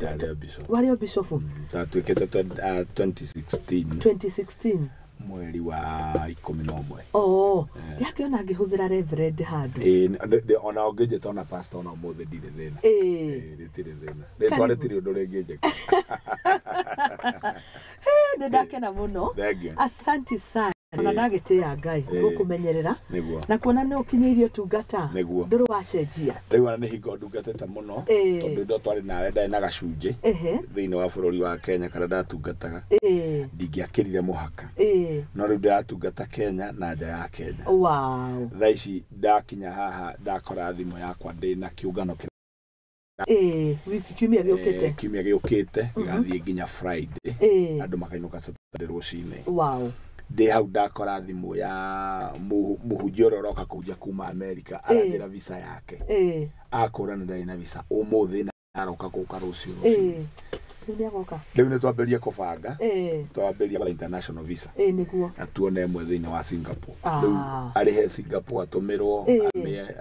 Daria Bishop. Wari o Bishop. Twikete 2016. 2016. Mweri wa 11. Oh, ndiakiona ngihuthira reverend handu. Ona ongejeta ona pastor ona mothe ndire thina. Nditire thina. Nditwaretire undu ringi ndakena muno. Asante sana. Ona ndagitia Ngai gukumenyerera na kuona ni ukinyirie tungata nduru wacenjia riu ana ni hingo ndungatete muno tondu ndo twari nawe ndai na gacunje thiini wa bururi wa Kenya kana ndatungataga ndingiakirire muhaka no riu ndiratungata Kenya na nja ya Kenya. Wow. Thaici ndakinya haha ndakora thimo yakwa ndi na kiungano wiki kiumia giukite gathie nginya Friday andu makainuka Saturday rucine. Wow. Ndi hau ndakora thimu ya muhunjio roka kuja kuma America aragira visa yake akora ndai na visa umuthi na aroka kuka rucio riu ni twambirie kubanga twambirie kwa international visa niguo na tuone mwe thiini wa Singapore. Riu arihe Singapore atumirwo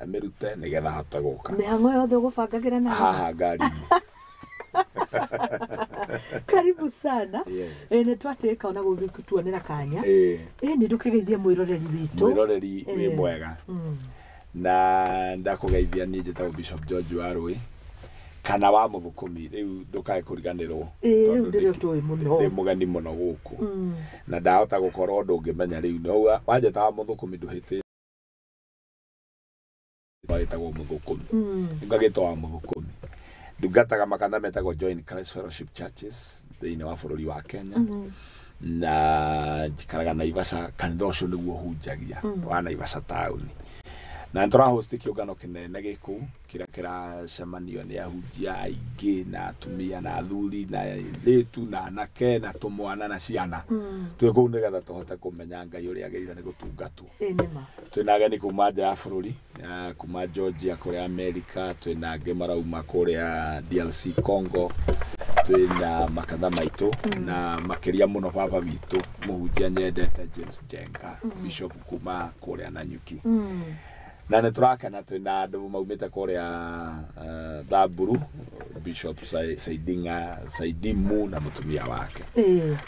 amerute nigetha hota guka mihango yothe gubangagira na haha ngari. Karibu sana. Ni twateka ona gugituonera kanya. Ni ndukigeithia mwiroreri witu. Mwiroreri wi mwega. Na ndakugeithia ni njetago Bishop George Warui kana wa muthukumi riu ndukae kuriganirwo. Riu ndirio tui muno. Ndi mugani muno guku. Na ndahota gukorwo ndungimenya riu no wanjeta wa muthukumi nduhite waitagwo muthukumi. Ngagitwa wa muthukumi. Ndungataga makanda metagwo Join Christ Fellowship Churches thiini wa bururi wa Kenya. Na njikaraga Naivasha kanitha ucio niguo hunjagia wa Naivasha town. Na ntora host kiungano kinene giku kira kiracemanio ni ahunjia aingi na atumia na athuri na litu na anake na tumwana na ciana. Twi kuu nigetha tuhote kumenya Ngai uria agirire ni gutungatwo. Nima Twina ageni kuma nja ya bururi kuma Georgia kuria America, twina angi marauma kuria DRC Congo, twina makatha maitu na makiria muno baba witu muhunjia nyendete James Jenga Bishop kuma kuria Nanyuki. Na niturakena twina andu maumite kuria Thamburu Bishop Saidimu na mutumia wake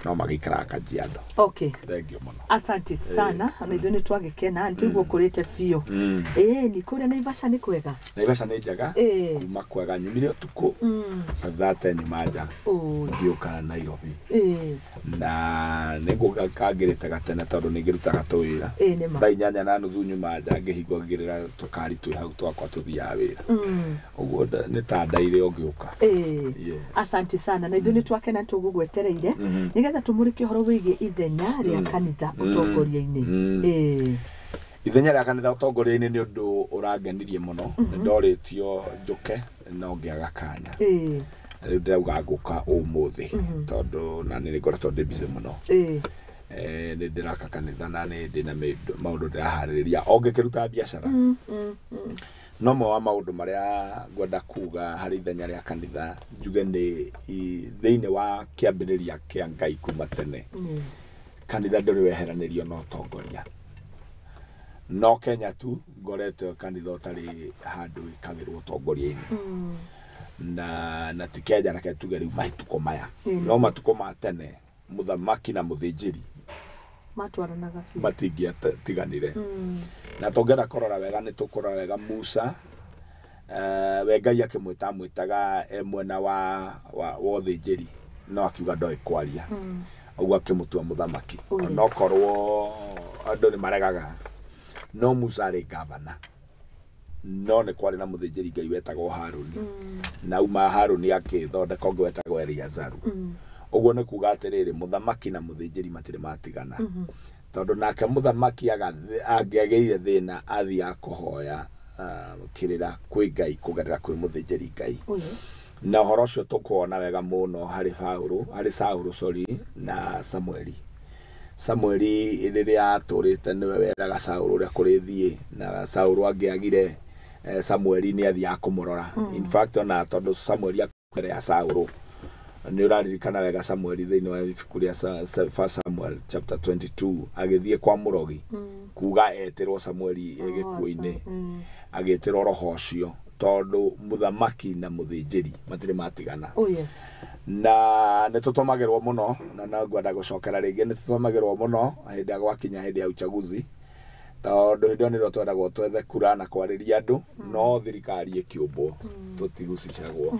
no magikara Kajiado. Okay, thank you muno. Asante sana na ithuni twagikena ntuigwo kurite fio. Ni kuria Naivasha ni kwega. Naivasha ni njaga kuma kwega nyumire utuku thate nyumaja ngioka Nairobi. Na niguga kangirite gatene tondu ningirutaga tuwira thaa 8:30 nyumaja ngihingogirira tukari twi hau twakwa tuthia wira. Uguo ni ta ndaire ongiuka. Asante sana na ithuni twakena tugugwetereire nigetha tumurike horo wige ithenya ria kanitha utongoria-ini. Ithenya ria kanitha utongoria-ini ni undu urangenirie muno. Ndoritio njuke no ngiaga kanya. Riu ndirauga nguka umuthi tondu na ni ngoretwo ndi busy muno. Ni ndiraka kanitha na ni ndina maundu ndirahariria ongikiruta biashara. No mo wa maundu maria ngwenda kuga hari ithenya ria kanitha njuge ni thiini wa kiambiriria kia Ngai kuma tene. Kanitha nduri weheranirio no utongoria. No Kenya tu ngoretwo kanitha utari handu ikagirwo utongoria-ini. Na tikeja na ketuge riu mahituko maya. No matuko ma tene muthamaki na muthinjiri matwaranaga fi matingia tiganire. Na tongera korora wega ni tukorora wega Musa we Ngai akimwitaga mwena wa uthinjiri no akiuga ndoi kwaria uguo akimutua muthamaki. No korwo andu ni maregaga no Musa ari gavana no ni kwari na muthinjiri Ngai wetagwo Haruni na uma Haruni akithondeka ungi wetagwo Eliazaru. Uguo ni kuga atiriri muthamaki na muthinjiri matire matigana tondu nake muthamaki angiageire thina athia kuhoya kirira kwi Ngai kugerera kwi muthinjiri Ngai. Na horo cio tukuona wega muno hari Saulu na Samueli riria aturite niwe weraga Saulu uria kurithie na Saulu angiagire Samueli ni athia kumurora. In fact ona tondu Samueli akere ya Saulu ni uraririkana wega Samueli thiini wa ibuku ria 1 Samuel chapter 22 agithie kwa murogi kuga etirwo Samueli egikuini agitirwo roho ucio tondu muthamaki na muthĩnjĩri matire matigana. Oh yes. Na nitutumagirwo muno na ngwenda gucokera ringi nitutumagirwo muno hindi ya gwakinya hindi ya uchaguzi tondu hindi niro twendagwo twethe kura na kwariria andu no thirikari ikiumbwo tutigucicagwo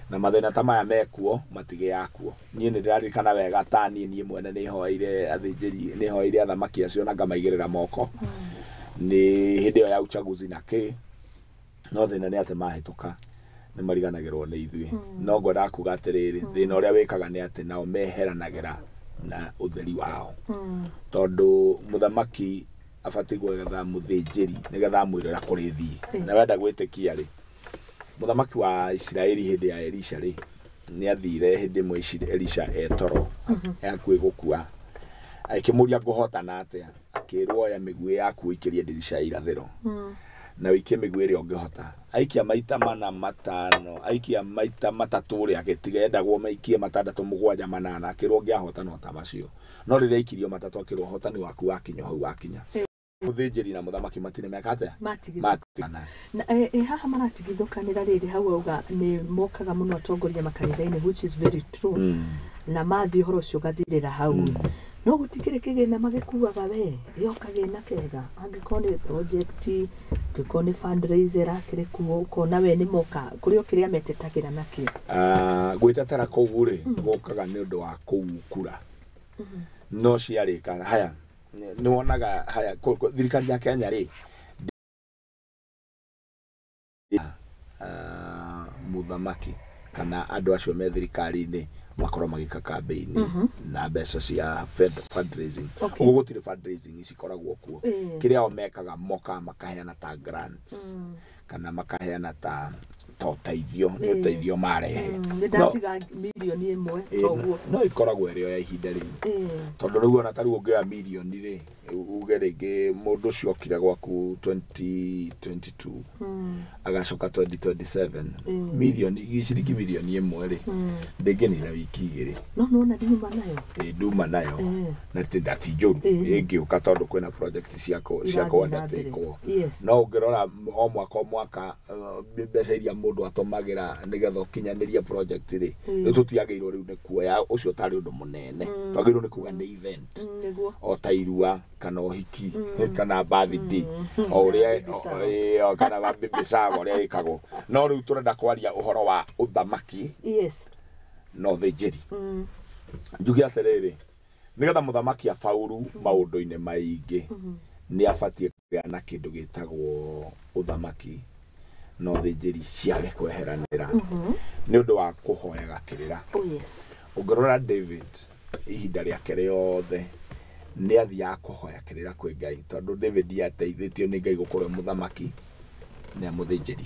na mathina ta maya mekuo matige yakuo. Nie ni ndirarikana wega tani nie mwene ni hoire athinjiri ni hoire athamaki acio na ngamaigirira moko ni hindi ya uchaguzi na ki no thina ni ate mahituka ni mariganagirwo ni ithui. No ngwenda kuga atiriri thina uria wikaga ni ati nao meheranagira na utheri wao tondu muthamaki afati gwetha muthĩnjĩri nigetha mwirira kuri thii na wenda gwitikia ri muthamaki wa Israeli hindi ya Elisha ri ni athire hindi mwe Elisha etoro yakui gukua akimuria nguhotana atia akirwo ya migui yaku ikirie ndirisha irathiro na wiki migui ri ongihota aikia maita mana matano aikia maita matatu ri agitiga gwo maikie matandatu mugwanja manana akirwo ngiahota no tamacio no riria ikirio matatu akirwo hotani waku wakinya hau wakinya muthĩnjĩri na muthamaki matine mekate matigana na haha maratigithukanira riri hau auga ni mokaga muno atongoria makanitha-ini which is very true na mathi horo cio gathirira hau no gutikire kigina magikuaga we yo kagina kega angikorwo ni project angĩkorwo nĩ fundraiser akĩrĩ kuo ukona we nĩ moka kũrĩ o kĩrĩa metetagira nakio gwĩtetera kũu rĩ gũkaga nĩ ũndũ wa kũu kura no ciarĩka haya nĩ wonaga haya thirikari ya Kenya rĩ muthamaki kana andũ acio me thirikari-inĩ makorwo magika campaign na mbeca cia fundraising uguo gutire fundraising icikoragwo kuo kiria o mekaga moka makaheana ta grants kana makaheana ta toteithio ni teithio marehe ndatiga milioni imwe toguo no ikoragwo ĩrĩ ya ihinda rĩu tondu rĩu ona tarĩu ũngĩoya milioni rĩ uge rĩngĩ mũndũ ũcio okire gwaku 2022 agacoka 2027 milioni ciringi milioni imwe rĩ ndĩngĩnina wiki igĩrĩ no nona nduma nayo nduma nayo na tindati njũru ĩngĩũka tondu kwĩna project ciako ndatikwo no ũngĩrora o mwaka mbeca iria mũndũ atomagira nigetha ukinyaniria project ri tutiagirwo riu ni kuoya ucio tari undu munene twagirwo ni kuga ni event o tairua kana ohiki kana birthday o ria kana baby shower ria ikagwo no riu turenda kwaria uhoro wa uthamaki no thĩnjĩri njugi atiriri nigetha muthamaki afaulu maundu-ini maingi ni abatie kugana kindu gitagwo uthamaki no thĩnjĩri ciare kweheranira ni undu wa kuhoyaga kirira ungirora David ihinda riake riothe ni athia kuhoya kirira kwi Ngai tondu David ateithĩtio ni Ngai gukorwo muthamaki na muthĩnjĩri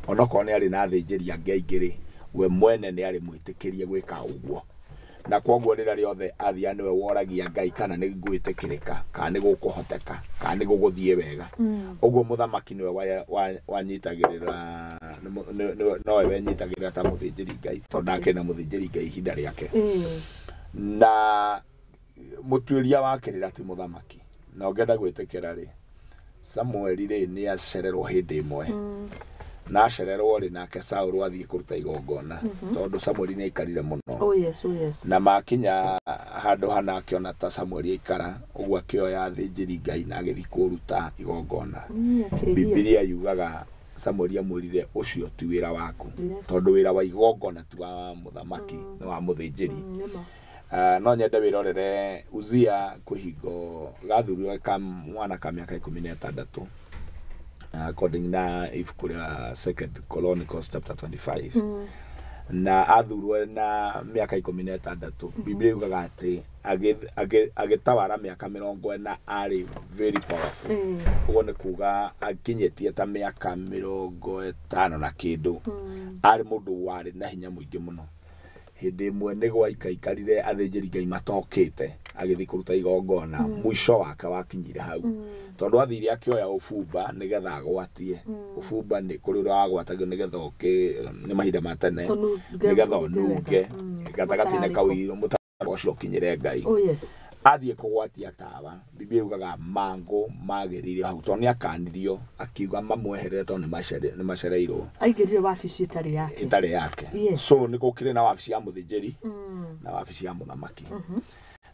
onoko ni ari na thĩnjĩri angi aingĩ we mwene ni ari mwitikirie gwika uguo na kwoguo rĩrĩa riothe athia niwe woragia Ngai kana ni gwĩtĩkĩrĩka kana ni gukuhoteka kana ni guguthie wega uguo muthamaki niwe wanyitagirira no we nyitagirira ta muthĩnjĩri Ngai tondu ake na muthĩnjĩri Ngai ihinda riake na mutuĩria wa kĩrĩra ti muthamaki na ngenda gwĩtĩkĩra rĩ Samuel rĩ ni acererwo hindi imwe na acererwo rĩ nake Saul athie kuruta igongona tondu Samuel ni aikarire muno na makinya handu hana akiona ta Samuel aikara uguo akioya thĩnjĩri Ngai na agĩthi kuruta igongona Biblia yugaga Samuel amwĩrire ucio ti wĩra waku tondu wĩra wa igongona ti wa muthamaki ni wa muthĩnjĩri no nyende wirorere Uzia kuhingo gathurirwe mwana ka miaka 16 according na ibuku rĩa Second Chronicles chapter 25 na athurwe na miaka 16 Biblia yugaga ati agitawara miaka 40 ari very powerful uguo ni kuga akinyetie ta miaka 50 na kindu ari mundu wari na hinya muingi muno hindi imwe ni gwaikaikarire athĩnjĩri Ngai matokite agithi kuruta igongona mwisho wake wakinyire hau tondu athire akioya ufumba nigetha agwatie ufumba ni kuri ura agwatagio nigetha ni mahinda ma tene nigetha onunge gatagati-inĩ kau mutaro ucio kinyire Ngai athie kugwatia tawa Biblia yugaga mango magerire hau to ni akanirio akiuga mamweherere to ni macereirwo aingirire wabici itari yake so ni gukire na wabici ya muthinjiri na wabici ya muthamaki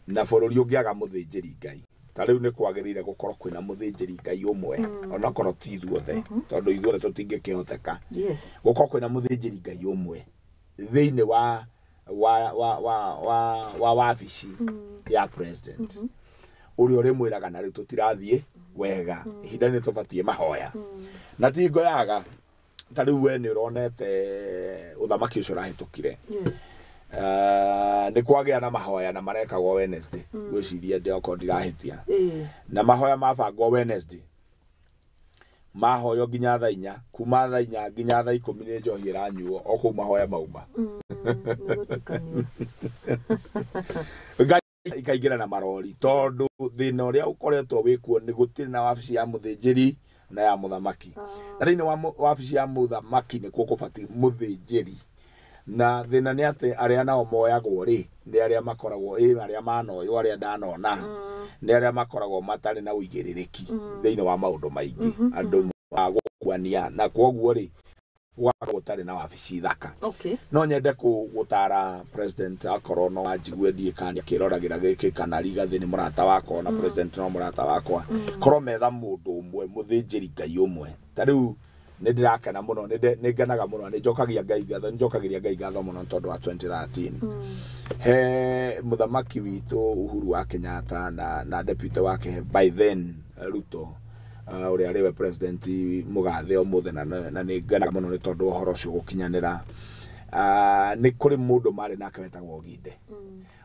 na bururi ungiaga muthinjiri Ngai ta riu ni kwagirire gukorwo kwina muthinjiri Ngai umwe ona korwo ti ithuothe tondu ithuothe tutingikihoteka gukorwo kwina muthinjiri Ngai umwe thiini wa wabici ya president uri uri mwiraga na riu tutirathie wega ihinda ni tubatie mahoya na tingo yaga ta riu we ni uronete uthamaki ucio rahitukire ni kwagia na mahoya na marekagwo Wednesday gwiciria ndio ko ndirahitia na mahoya mabangwo Wednesday mahoyo nginya thaa 4 kuma thaa 4 nginya thaa 10 ni njohi iranyuo o ku mahoya mauma ikaingira na marori tondu thina uria ukoretwo wikuo ni gutiri na wabici ya muthinjiri na ya muthamaki na thiini wa wabici ya muthamaki ni kukubati muthinjiri na thina ni ati aria nao moyagwo ri ni aria makoragwo aria manoyo aria ndanona ni aria makoragwo matari na uigiririki thiini wa maundu maingi andu magukwania na kwoguo ri gutari na wabici thaka no nyende gutara president akorwo no anjigue ndie kani akiroragira giki kana rigathi ni murata wakwa na president no murata wakwa korwo metha mundu umwe muthinjiri Ngai umwe ta riu ni ndirakena muno ni ngenaga muno ni njokagia Ngai gatho njokagiria Ngai gatho muno tondu wa 2013 he muthamaki witu Uhuru wa Kenyatta na deputy wake by then Ruto uri ariwe president mugathe omuthe na ni ngenaga muno ni tondu uhoro ucio gukinyanira ni kuri mundu mari nake wetagwo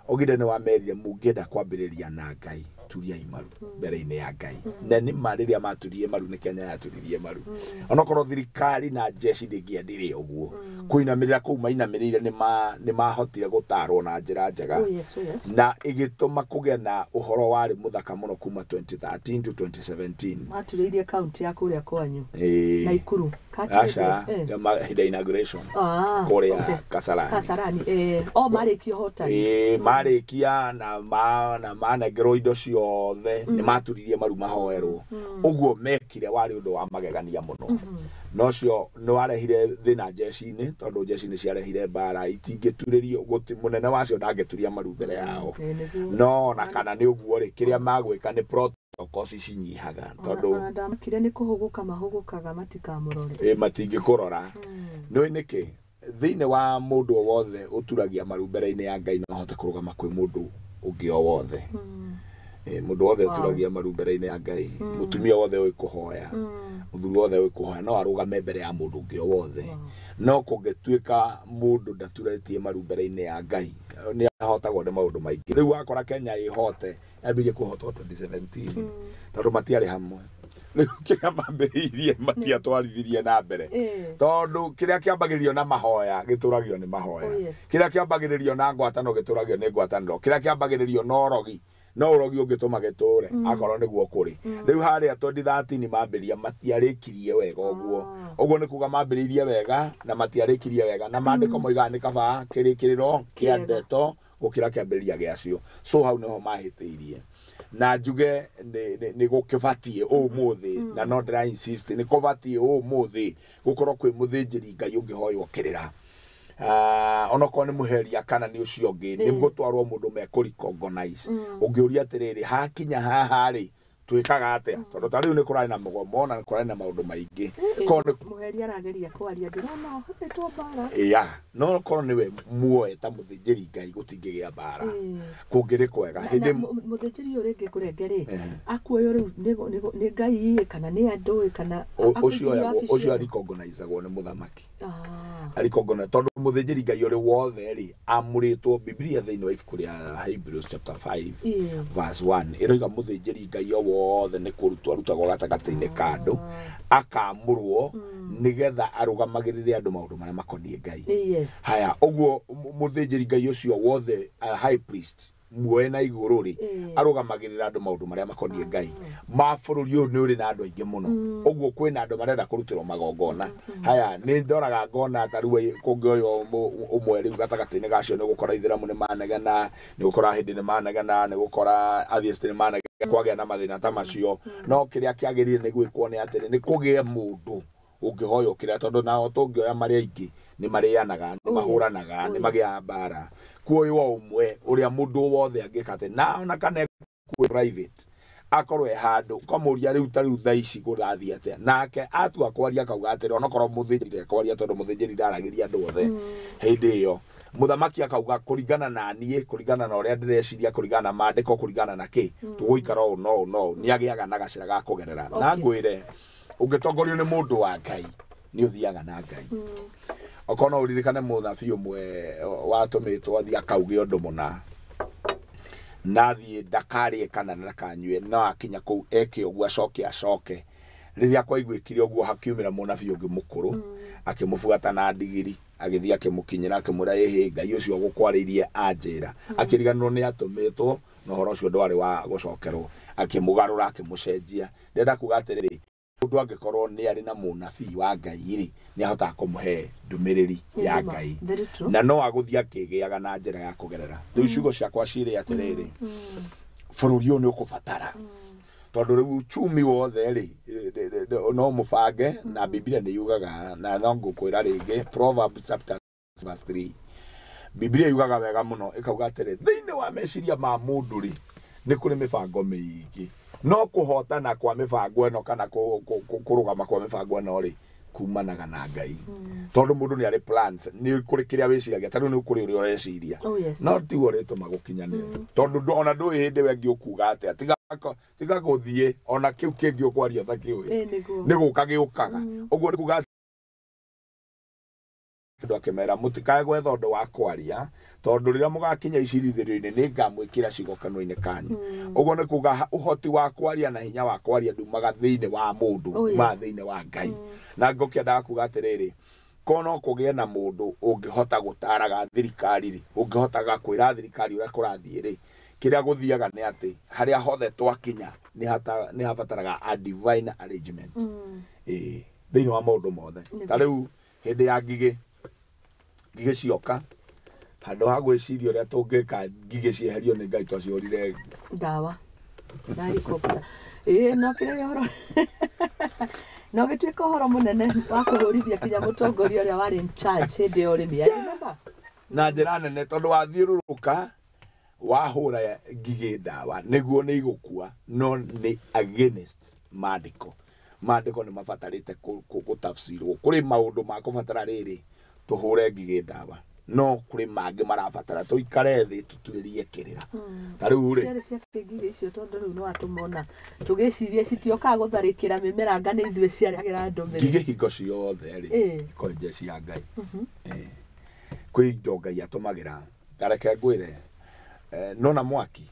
Ogide ni wamerire mungenda kwambiriria na Ngai turiai maru mbere-ini ya Ngai na ni mariria maturie maru ni Kenya yaturirie maru ona korwo thirikari na jeshi ndingiendire uguo kuinamirira kuu mainamirire ni mahotire gutarwo na njira njega na igituma kuge na uhoro wari muthaka muno kuma 2013 to 2017 maturirie county ya kuria kwanyu na Ikuru Asha hida inauguration kuria Kasarani mariki hotani marikia na manegero indo ciothe ni maturirie maru mahoerwo uguo mekire wari undu wa magegania muno no cio no arehire thina jeshi-ini tondu jeshi-ini ciarehire bara itingituririo guti munene wacio ndangeturia maru mbere yao no na kana ni uguo ri kiria magwika ni kosi cinyihaga tondu ndamkire ni kuhuguka mahugukaga matikamurore matingikurora no niki thiine wa mundu wothe uturagia maru mbere-ini ya Ngai no hote kurugama kwi mundu ungi o wothe mundu wothe uturagia maru mbere-ini ya Ngai mutumia wothe oi kuhoya muthuri wothe oi kuhoya no arugame mbere ya mundu ungi o wothe no kungetuika mundu ndaturetie maru mbere-ini ya Ngai ni ahotagwo ni maundu maingi riu akora Kenya ihote abirie kuhotwo 2017 tondu matiari hamwe kiria mambiriirie matiatwarithirie na mbere tondu kiria kiambagiririo na mahoya gituragio ni mahoya kiria kiambagiririo na ngwatano gituragio ni ngwataniro kiria kiambagiririo no rogi no rogi ungituma giture akorwo niguo kuri riu haria 2013 mambiria matiarikirie wega uguo ni kuga mambiriirie wega na matiarikirie wega na mandiko moiga ni kaba kirikiriro kia ndeto gukira kiambiriria giacio so hau niho mahitiirie na njuge ni gukibatie umuthi na no ndira insist ni kubatie umuthi gukorwo kwi muthinjiri Ngai ungihoywo kirira onoko ni muheria kana ni ucio ngi ni gutwarwo mundu mekuricognize ungiuria atiriri hakinya haha ri twikaga atia tondu ta riu ni kurari na mugomo na kurari na maundu maingi kono muheria arageria kwaria ndirona hotetwo bara no kono niwe muoe ta muthinjiri Ngai gutingigia bara kungiri kwega hindi muthinjiri uri ngi kurengeri akuoyo riu ni Ngai kana ni andu kana ucio aricognizeagwo ni muthamaki aricognize tondu muthinjiri Ngai uri wothe ri amuritwo Biblia thiini wa ibuku ria Hebrews chapter 5 verse 1 iroiga muthinjiri Ngai wothe ni kurutwo arutagwo gatagati-ini kandu akamurwo nigetha arugamagirire andu maundu maria makonie Ngai haya uguo muthinjiri Ngai ucio wothe high priest muoe na iguru ri arugamagirira andu maundu maria makonie Ngai mabũrũri ũyũ nĩ ũrĩ na andũ aingĩ mũno ũguo kwĩna andũ marenda kũrutĩrwo magongona haya nĩ ndoraga ngona tarua kũngĩoyo ũmwe rĩu gatagatĩ-inĩ gacio nĩ gũkora Ithĩramu nĩ manegena nĩ gũkora Hindi nĩ manegena nĩ gũkora atheist nĩ manegena kwagĩa na mathĩna ta macio no kĩrĩa kĩagĩrĩire nĩ gwĩkwo nĩ atĩrĩ nĩ kũgĩe mũndũ ũngĩhoyo kĩrĩa tondũ nao tũngĩoya marĩa aingĩ nĩ marĩanaga nĩ mahũranaga nĩ magĩaga mbara kuoywo ũmwe ũrĩa mũndũ wothe angĩka atĩ na ona kana kuo private akorwo handũ kamũria rĩu ta rĩu thaa ici gũthiĩ atĩa nake atua kwaria akauga atĩrĩ onokorwo mũthĩnjĩri kwaria tondũ mũthĩnjĩri ndaragĩria andũ othe hĩndĩ ĩyo mũthamaki akauga kũringana na niĩ kũringana na ũrĩa ndĩreciria kũringana na maandĩko kũringana na kĩ tũgũikara ũũ no nĩ agĩaga na gacĩra ga kũgerera na ngwĩre ũngĩtongorio nĩ mũndũ wa Ngai nĩ ũthiaga na Ngai okorwo no ũririkane mũnabii ũmwe watũmĩtwo athiĩ akauge ũndũ mũna na thiĩ ndakarĩe kana ndakanyue no akinya kũu eke ũguo acoke rĩrĩa kwaiguĩkire ũguo hakiumĩra mũnabii ũngĩ mũkũrũ akĩmũbuata na ndigiri agĩthiĩ akĩmũkinyĩra akĩmwĩra ĩhĩ Ngai ũcio gũkwarĩirie anjĩra akĩriganĩrwo nĩ atũmĩtwo na ũhoro ũcio ndwarĩ wa gũcokerwo akĩmũgarũra akĩmũcenjia ndenda kuga atĩrĩrĩ mũndũ angĩkorwo nĩ arĩ na mũnabii wa Ngai rĩ nĩ ahotaga kũmũhe ndũmĩrĩri ya Ngai na no agũthiĩ akĩgĩaga na njĩra ya kũgerera rĩu ciugo ciakwa cirĩ atĩrĩrĩ bũrũri ũyũ nĩ ũkũbatara tondũ rĩu chumi wothe rĩ no mũbange na Biblia nĩ yugaga na no ngũkwĩra rĩngĩ Proverbs chapter verse 3 Biblia yugaga wega mũno ĩkauga atĩrĩ thĩinĩ wa meciria ma mũndũ rĩ nĩ kũrĩ mĩbango mĩingĩ no kũhotana kwa mĩbango ĩno kana kũrũgama kwa mĩbango ĩno rĩ kumanaga na Ngai tondũ mũndũ nĩ arĩ plans nĩ kũrĩ kĩrĩa wĩciragia tarĩu nĩ kũrĩ ũrĩa ũreciria no ti ũrĩtũma gũkinyanĩra tondũ ona ndũĩ hĩndĩ we ngĩũkuga atĩa tiga gũthiĩ ona kĩu kĩngĩ ũkwaria ta kĩũĩ nĩ gũka gĩũkaga ũguo nĩ kuga andũ akĩmera mũtikae gwetha ũndũ wa kwaria tondũ rĩrĩa mũgakinya icirithĩrio-inĩ nĩ ngamwĩkĩra ciugo kanua-inĩ kanyu ũguo nĩ kuga ũhoti wa kwaria na hinya wa kwaria ndumaga thĩinĩ wa mũndũ ma thĩinĩ wa Ngai na ngũkĩendaga kuga atĩrĩrĩ korwo no kũgĩe na mũndũ ũngĩhota gũtaraga thirikari rĩ ũngĩhotaga kwĩra thirikari ũrĩa kũrathiĩ rĩ kĩrĩa gũthiaga nĩ atĩ harĩa hothe twakinya nĩ habataraga a divine arrangement thĩinĩ wa maũndũ mothe ta rĩu hĩndĩ ya ngigĩ cioka handũ ha gwĩciria ũrĩa tũngĩka ngigĩ cieherio nĩ Ngai twaciũrire ndawa na helicopter no kĩrĩa ũhoro no gĩtuĩka ũhoro mũnene wa kũhũrithia kinya mũtongoria ũrĩa warĩ in charge hĩndĩ ya ũrĩmi na njĩra nene tondũ wathiũrũrũka wahũra ngigĩ ndawa nĩguo nĩ igũkua no nĩ against maandĩko nĩ mabatarĩte gũtafsirwo kũrĩ maũndũ ma kũbatara rĩrĩ tũhũre ngigĩ ndawa no kũrĩ mangĩ marabatara tũikare thĩ tũturĩrie kĩrĩra ta rĩu rĩ ciarĩ cia ngigĩ icio tondũ rĩu no atũmona tũgĩciria citiokaga gũtharĩkĩra mĩmera ngane ithuĩ ciaragĩra ndũmĩrĩri ngigĩ hingo ciothe rĩ ikonje cia Ngai kwĩ indo Ngai atũmagĩra tareke ngwĩre nona mwaki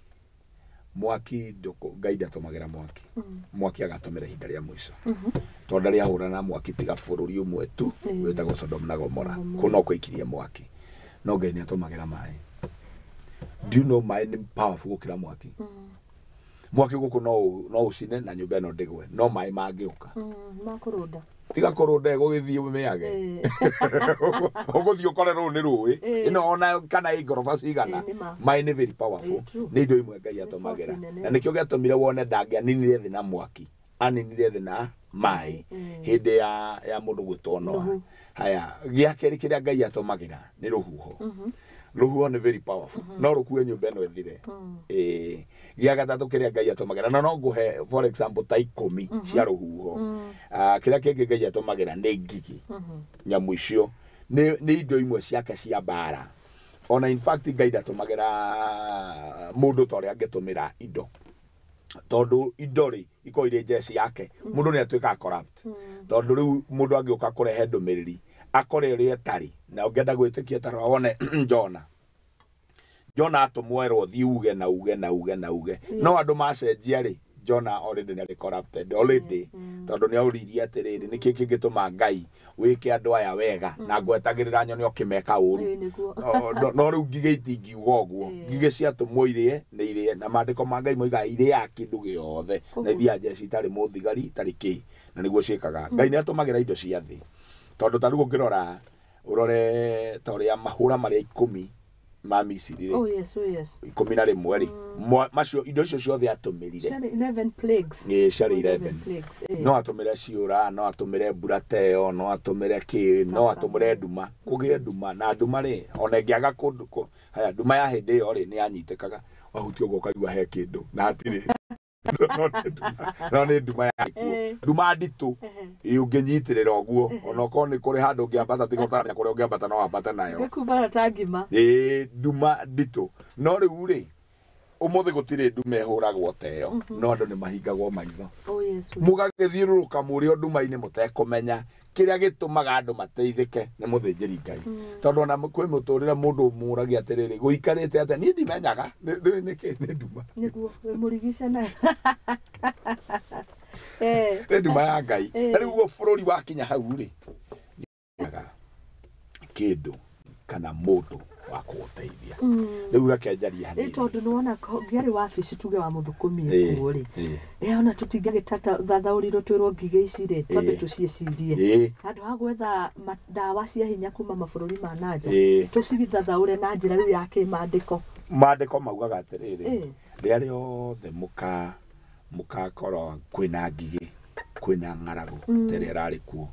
Ngai ndatũmagĩra mwaki agatũmĩra ihinda rĩa mũico tondũ rĩa hũrana na mwaki tiga bũrũri ũmwe tu wĩtagwo Sodom na Gomora kũu no kũikirie mwaki no Ngai nĩ atũmagĩra maĩ do you know maĩ nĩ powerful gũkĩra mwaki mwaki gũkũ no ũcine na nyũmba ĩno ndĩgwe no maĩ mangĩũka makũrũnda tiga kũrũnda gũgĩthiĩ ũmĩage ũgũthiĩ ũkore rũu nĩ rũĩ ĩno ona kana ĩ ngoroba cigana maĩ nĩ very powerful nĩ indo imwe Ngai atũmagĩra na nĩkĩo gĩatũmire wone ndangĩaninire thĩ na mwaki aninire thĩ na maĩ hĩndĩ ya mũndũ gwĩtwo Noa haya gĩa kerĩ kĩrĩa Ngai atũmagĩra nĩ rũhuho nĩ very powerful no rũkue nyũmba ĩno ĩthire gĩa gatatũ kĩrĩa Ngai atũmagĩra na no ngũhe for example ta 10 cia rũhuho kĩrĩa kĩngĩ Ngai atũmagĩra nĩ ngigĩ nyamũ icio nĩ indo imwe ciake cia mbara ona in fact Ngai ndatũmagĩra mũndũ ta ũrĩa angĩtũmĩra indo tondũ indo rĩ iko irĩ jeshi yake mũndũ nĩ atuĩkaga corrupt tondũ rĩu mũndũ angĩũka kũrehe ndũmĩrĩri akore ũrĩa tarĩ na ũngĩenda gwĩtĩkia ta wone Jona atũmwerwo thiĩ uge no andũ macenjia rĩ Jonah already nĩ corrupted already tondũ nĩ auririe atĩrĩrĩ nĩkĩ kĩngĩtũma Ngai wĩke andũ aya wega na ngwetagĩrĩra nyone ũkĩmeka ũru no rĩu ngigĩ itingiuga ũguo ngigĩ ciatũmwo irie nĩ irie na maandĩko ma Ngai moigaga irĩaga kĩndũ gĩothe na ithiaga njeci itarĩ mũthigari itarĩ kĩ na nĩguo ciĩkaga Ngai nĩ atũmagĩra indo cia thĩ tondũ ta rĩu ũngĩrora ũrore ta ũrĩa mahũra marĩa 10 ma Misiri rĩ 11 rĩ macio indo icio ciothe atũmĩrire 11 plagues ciarĩ 11 no atũmĩre ciũra no atũmĩre mbura teo no atũmĩre kĩ no atũmĩre nduma kũgĩe nduma na nduma rĩ ona ĩngĩaga kũndũ haya nduma ya hĩndĩ ĩyo rĩ nĩ yanyitĩkaga wahutia ũguo ũkaigua he kĩndũ na hatirĩ no nĩ nduma ya ikuo nduma nditũ ũngĩnyitĩrĩra ũguo ona okorwo nĩ kũrĩ handũ ũngĩambata tiga ũtaramenya kũrĩa ũngĩambata no wambate nayo gĩkumbara ta ngima nduma nditũ no rĩu rĩ ũmũthĩ gũtirĩ nduma ĩhũragwo teo no andũ nĩ mahingagwo maitho mũgagĩthiũrũrũka mũrĩ o nduma-inĩ mũtekũmenya kĩrĩa gĩtũmaga andũ mateithĩke nĩ mũthĩnjĩri Ngai tondũ ona kwĩ mũtũrĩre mũndũ mũragia atĩrĩrĩ gũikarĩte atĩa niĩ ndimenyaga nĩ nduma nĩguo mũrigice nayo nĩ nduma ya Ngai na rĩu bũrũri wakinya hau rĩ kĩndũ kana mũndũ wa kũgũteithia rĩu rekenjaria hanini tondũ nĩwona ngĩarĩ wabici tuge wa mũthũkũmi kuo rĩ ona tũtingĩgĩtathaũrirwo twĩrwo ngigĩ ici rĩ twambe tũciĩcirie handũ ha gwetha ndawa cia hinya kuma mabũrũri ma nanja tũcigithathaũre na njĩra rĩu ya kĩmandĩko mandĩko maugaga atĩrĩrĩ rĩrĩa rĩothe mũkakorwo kwĩna ngigĩ kwĩna ng'aragu terĩa rarĩ kuo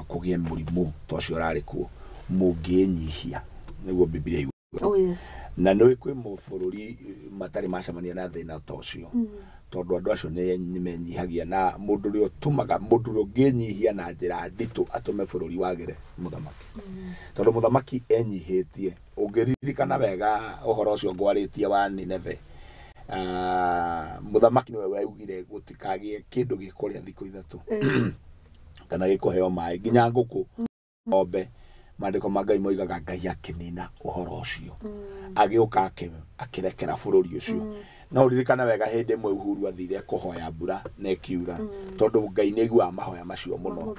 kũgĩe mũrimũ ta ũcio ũrarĩ kuo mũngĩnyihia nĩguo Biblia na nĩ kwĩ mũbũrũri matarĩ macemania na thĩna ta ũcio tondũ andũ acio nĩ menyihagia na mũndũ ũrĩa ũtũmaga mũndũ ũrĩa ũngĩnyihia na njĩra nditũ atũme bũrũri wagĩre mũthamaki tondũ mũthamaki enyihĩtie ũngĩririkana wega ũhoro ũcio ngwarĩtie wa Nineve mũthamaki nĩwe waugire gũtikagĩe kĩndũ gĩkũrĩa thikũ ithatũ kana gĩkũheo maĩ nginya ngũkũ ng'ombe maandĩko ma Ngai moigaga Ngai akĩnina ũhoro ũcio agĩũka akĩrekera bũrũri ũcio no ũririkana wega hĩndĩ ĩmwe Uhuru athire kũhoya mbura na ĩkiura tondũ Ngai nĩ aiguaga mahoya macio mũno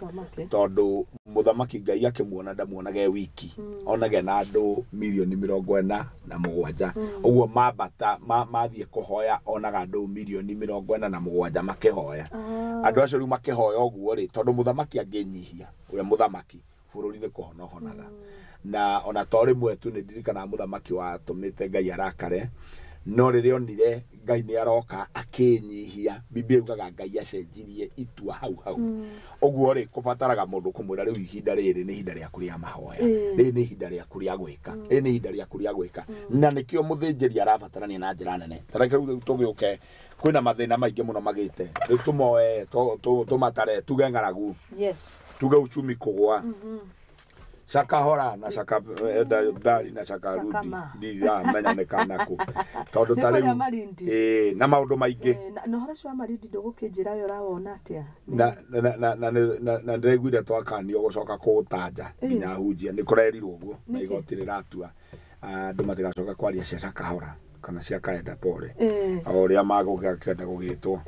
tondũ mũthamaki Ngai akĩmuona ndamuonaga wiki onage na andũ 47,000,000 ũguo mambata mathiĩ kũhoya onaga andũ 47,000,000 makĩhoya andũ acio rĩu makĩhoya ũguo rĩ tondũ mũthamaki angĩnyihia ũrĩa mũthamaki bũrũri nĩ kũhonohonaga na ona to rĩmwe tu nĩ ndirikana mũthamaki watũmĩte Ngai arakare no rĩrĩa onire Ngai nĩ aroka akĩnyihia Biblia yugaga Ngai acenjirie itua hau ũguo rĩ kũbataraga mũndũ kũmwĩra rĩu ihinda rĩrĩ nĩ ihinda rĩaku rĩa mahoya rĩrĩ nĩ ihinda rĩaku rĩa gwĩka rĩrĩ nĩ ihinda rĩaku rĩa gwĩka na nĩkĩo mũthĩnjĩri arabatarania na njĩra nene tareke rĩu tũgĩũke kwĩna mathĩna maingĩ mũno magĩte rĩu tũmoe tũmatare tuge ng'aragu tuge uchumi kũgwa Shakahora na Shakadari na Shakarudi menya nĩkanakũ tondũ ta rĩu na maũndũ maingĩ na horo cio marindi ndũgũkĩnjĩra yo ũrawona atĩa na ndĩraiguire twakanio gũcoka kũũtanja nginya hunjia nĩ kũrerirwo ũguo na igoti rĩratua andũ matigacoka kwaria cia Shakahora kana cia kaenda pole ũrĩa magũkĩenda gũgĩtwo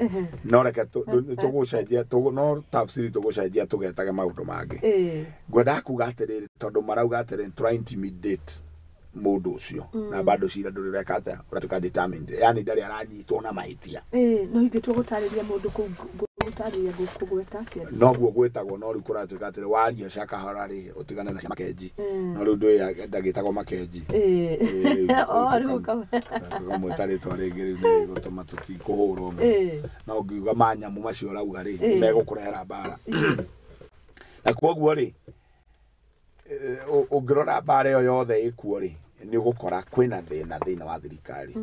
no reke tũgũcenjia no tafsiri tũgũcenjia tũgetage maũndũ mangĩ ngwenda kuga atĩrĩrĩ tondũ marauga atĩrĩrĩ try intimidate mũndũ ũcio na bado cira ndũrĩreka atĩa ũratuĩka determined yani ndarĩ aranyitwo na mahĩtia no ingĩtua gũtarĩria mũndũ gũtarĩria gũkũgweta atĩa noguo gwĩtagwo no rĩu kũratuĩka atĩrĩ waria Shakahora rĩ ũtigane na cia Makenji no rĩu ndũĩ ndagĩtagwo Makenji rĩu kamwetarĩtwa rĩngĩ rĩu nĩ gũtũma tũtikũhũrwo no ngiuga manyamu macio ũrauga rĩ megũkũrehera mbara na kwoguo rĩ ũngĩrora mbara ĩyo yothe ĩkuo rĩ nĩ ũgũkora kwĩna thĩna thĩinĩ wa thirikari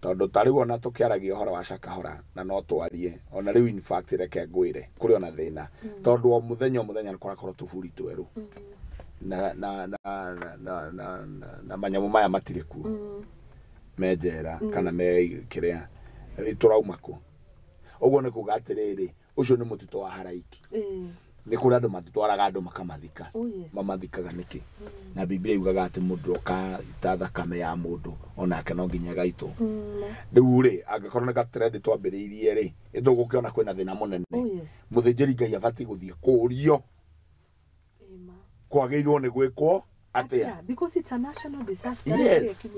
tondũ ta rĩu ona tũkĩaragia ũhoro wa Shakahora na no twarie ona rĩu in fact reke ngwĩre kũrĩ ona thĩna tondũ o mũthenya nĩ kũrakorwo tũburi twerũ na manyamu maya matirĩ kuo menjera kana me kĩrĩa tũrauma kũ ũguo nĩ kuga atĩrĩrĩ ũcio nĩ mũtitũ wa haraiki nä kå rä andå matitwaraga andå makamathika Oh, yes. mamathikaga nä kä na Biblia yugaga atä må ndå okaita thakame ya må ndå onake no nginya gaitwo rä u rä angä korwo nä gatrendi twambä rä irie rä ä tå gå kä ona kwä na thä na må nene Oh, yes. må thä njä ri Ngai abatiä gå thiä kå rio kwagä irwo nä gwä kwo atä Because it's a national disaster. Yes.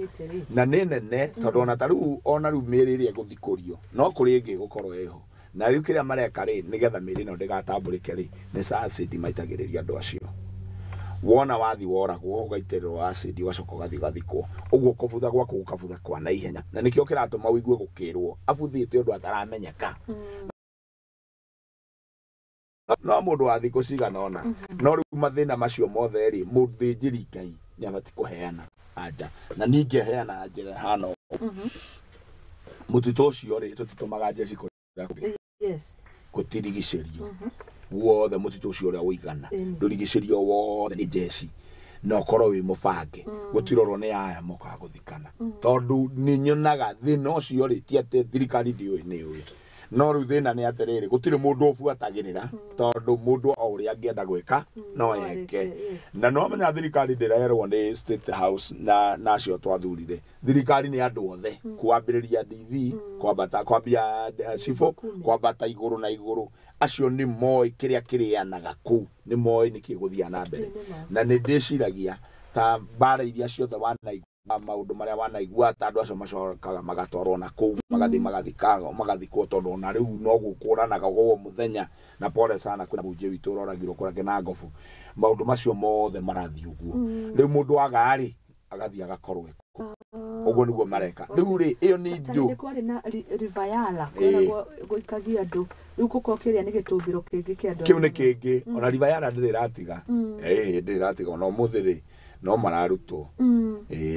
na nä nene tondå ona ta rä u ona rä u mä rä ä rä egå thikå rio no kå rä ngä gå korwo ä ho na rä u kä rä a mareka rä nä getha mä rä no ndä gatambå rä ke rä nä acid maitagä rä ria andå acio wona wathi woragwo ugaitärä rwo acid ugacoka ugathi gathikwo uguo kũbutha gwaku gũkabutha kwa na ihenya na nĩkĩo kĩratũma ũigue gũkĩrwo abuthĩte ũndũ ataramenyeka no mũndũ wa thikũ cigana ona no rĩu mathĩna macio mothe rĩ mũthĩnjĩri Ngai nĩ abatiĩ kũheana anja na ningĩ heana njĩra hana mũtitũ ũcio rĩ tũtitũmaga njeci kũrĩa Yes. gũtirigicĩrio wothe mũtitũ ũcio ũrĩa ũigana ndũrigicĩrio wothe nĩ njeci no korwo wĩ mũbange gũtirorwo nĩ aya mokaga gũthikana tondũ nĩ nyonaga thĩna ũcio rĩ ti atĩ thirikari ndĩũĩ nĩ ũĩ no rĩu thĩna nĩ atĩrĩrĩ gũtirĩ mũndũ ũbuatagĩrĩra tondũ mũndũ o ũrĩa angĩenda gwĩka no eke na no menya thirikari ndĩrerwo nĩ State House na acio twathurire thirikari nĩ andũ othe kwambĩrĩria DV kwambia cibũ kwambata igũrũ na igũrũ acio nĩ moĩ kĩrĩa kĩrĩanaga kũu nĩ moĩ nĩkĩ gũthiĩ na mbere na nĩ ndĩciragia ta mbara iria ciothe wanaigua maũndũ marĩa wanaigua ta andũ acio macokaga magatwarwo na kũu magathiĩ magathikwo tondũ ona rĩu no gũkũranaga gwo mũthenya na pole sana kwĩna mũnjĩ witũ ũroragirwo kũrake na ngobu maũndũ macio mothe marathiĩ ũguo rĩu mũndũ agarĩ agathiĩ agakorwo ũguo nĩguo mareka rĩu rĩ ĩyo nĩ indo nĩ kwarĩ na rivayala kwĩragwo gũikagia andũ rĩu gũkorwo kĩrĩa nĩ gĩtũmbĩro kĩngĩ kĩa andũ kĩu nĩ kĩngĩ ona rivayala ndĩrĩ ratiga ndĩrĩ ratiga ona ũmũthĩ rĩ no mararutwo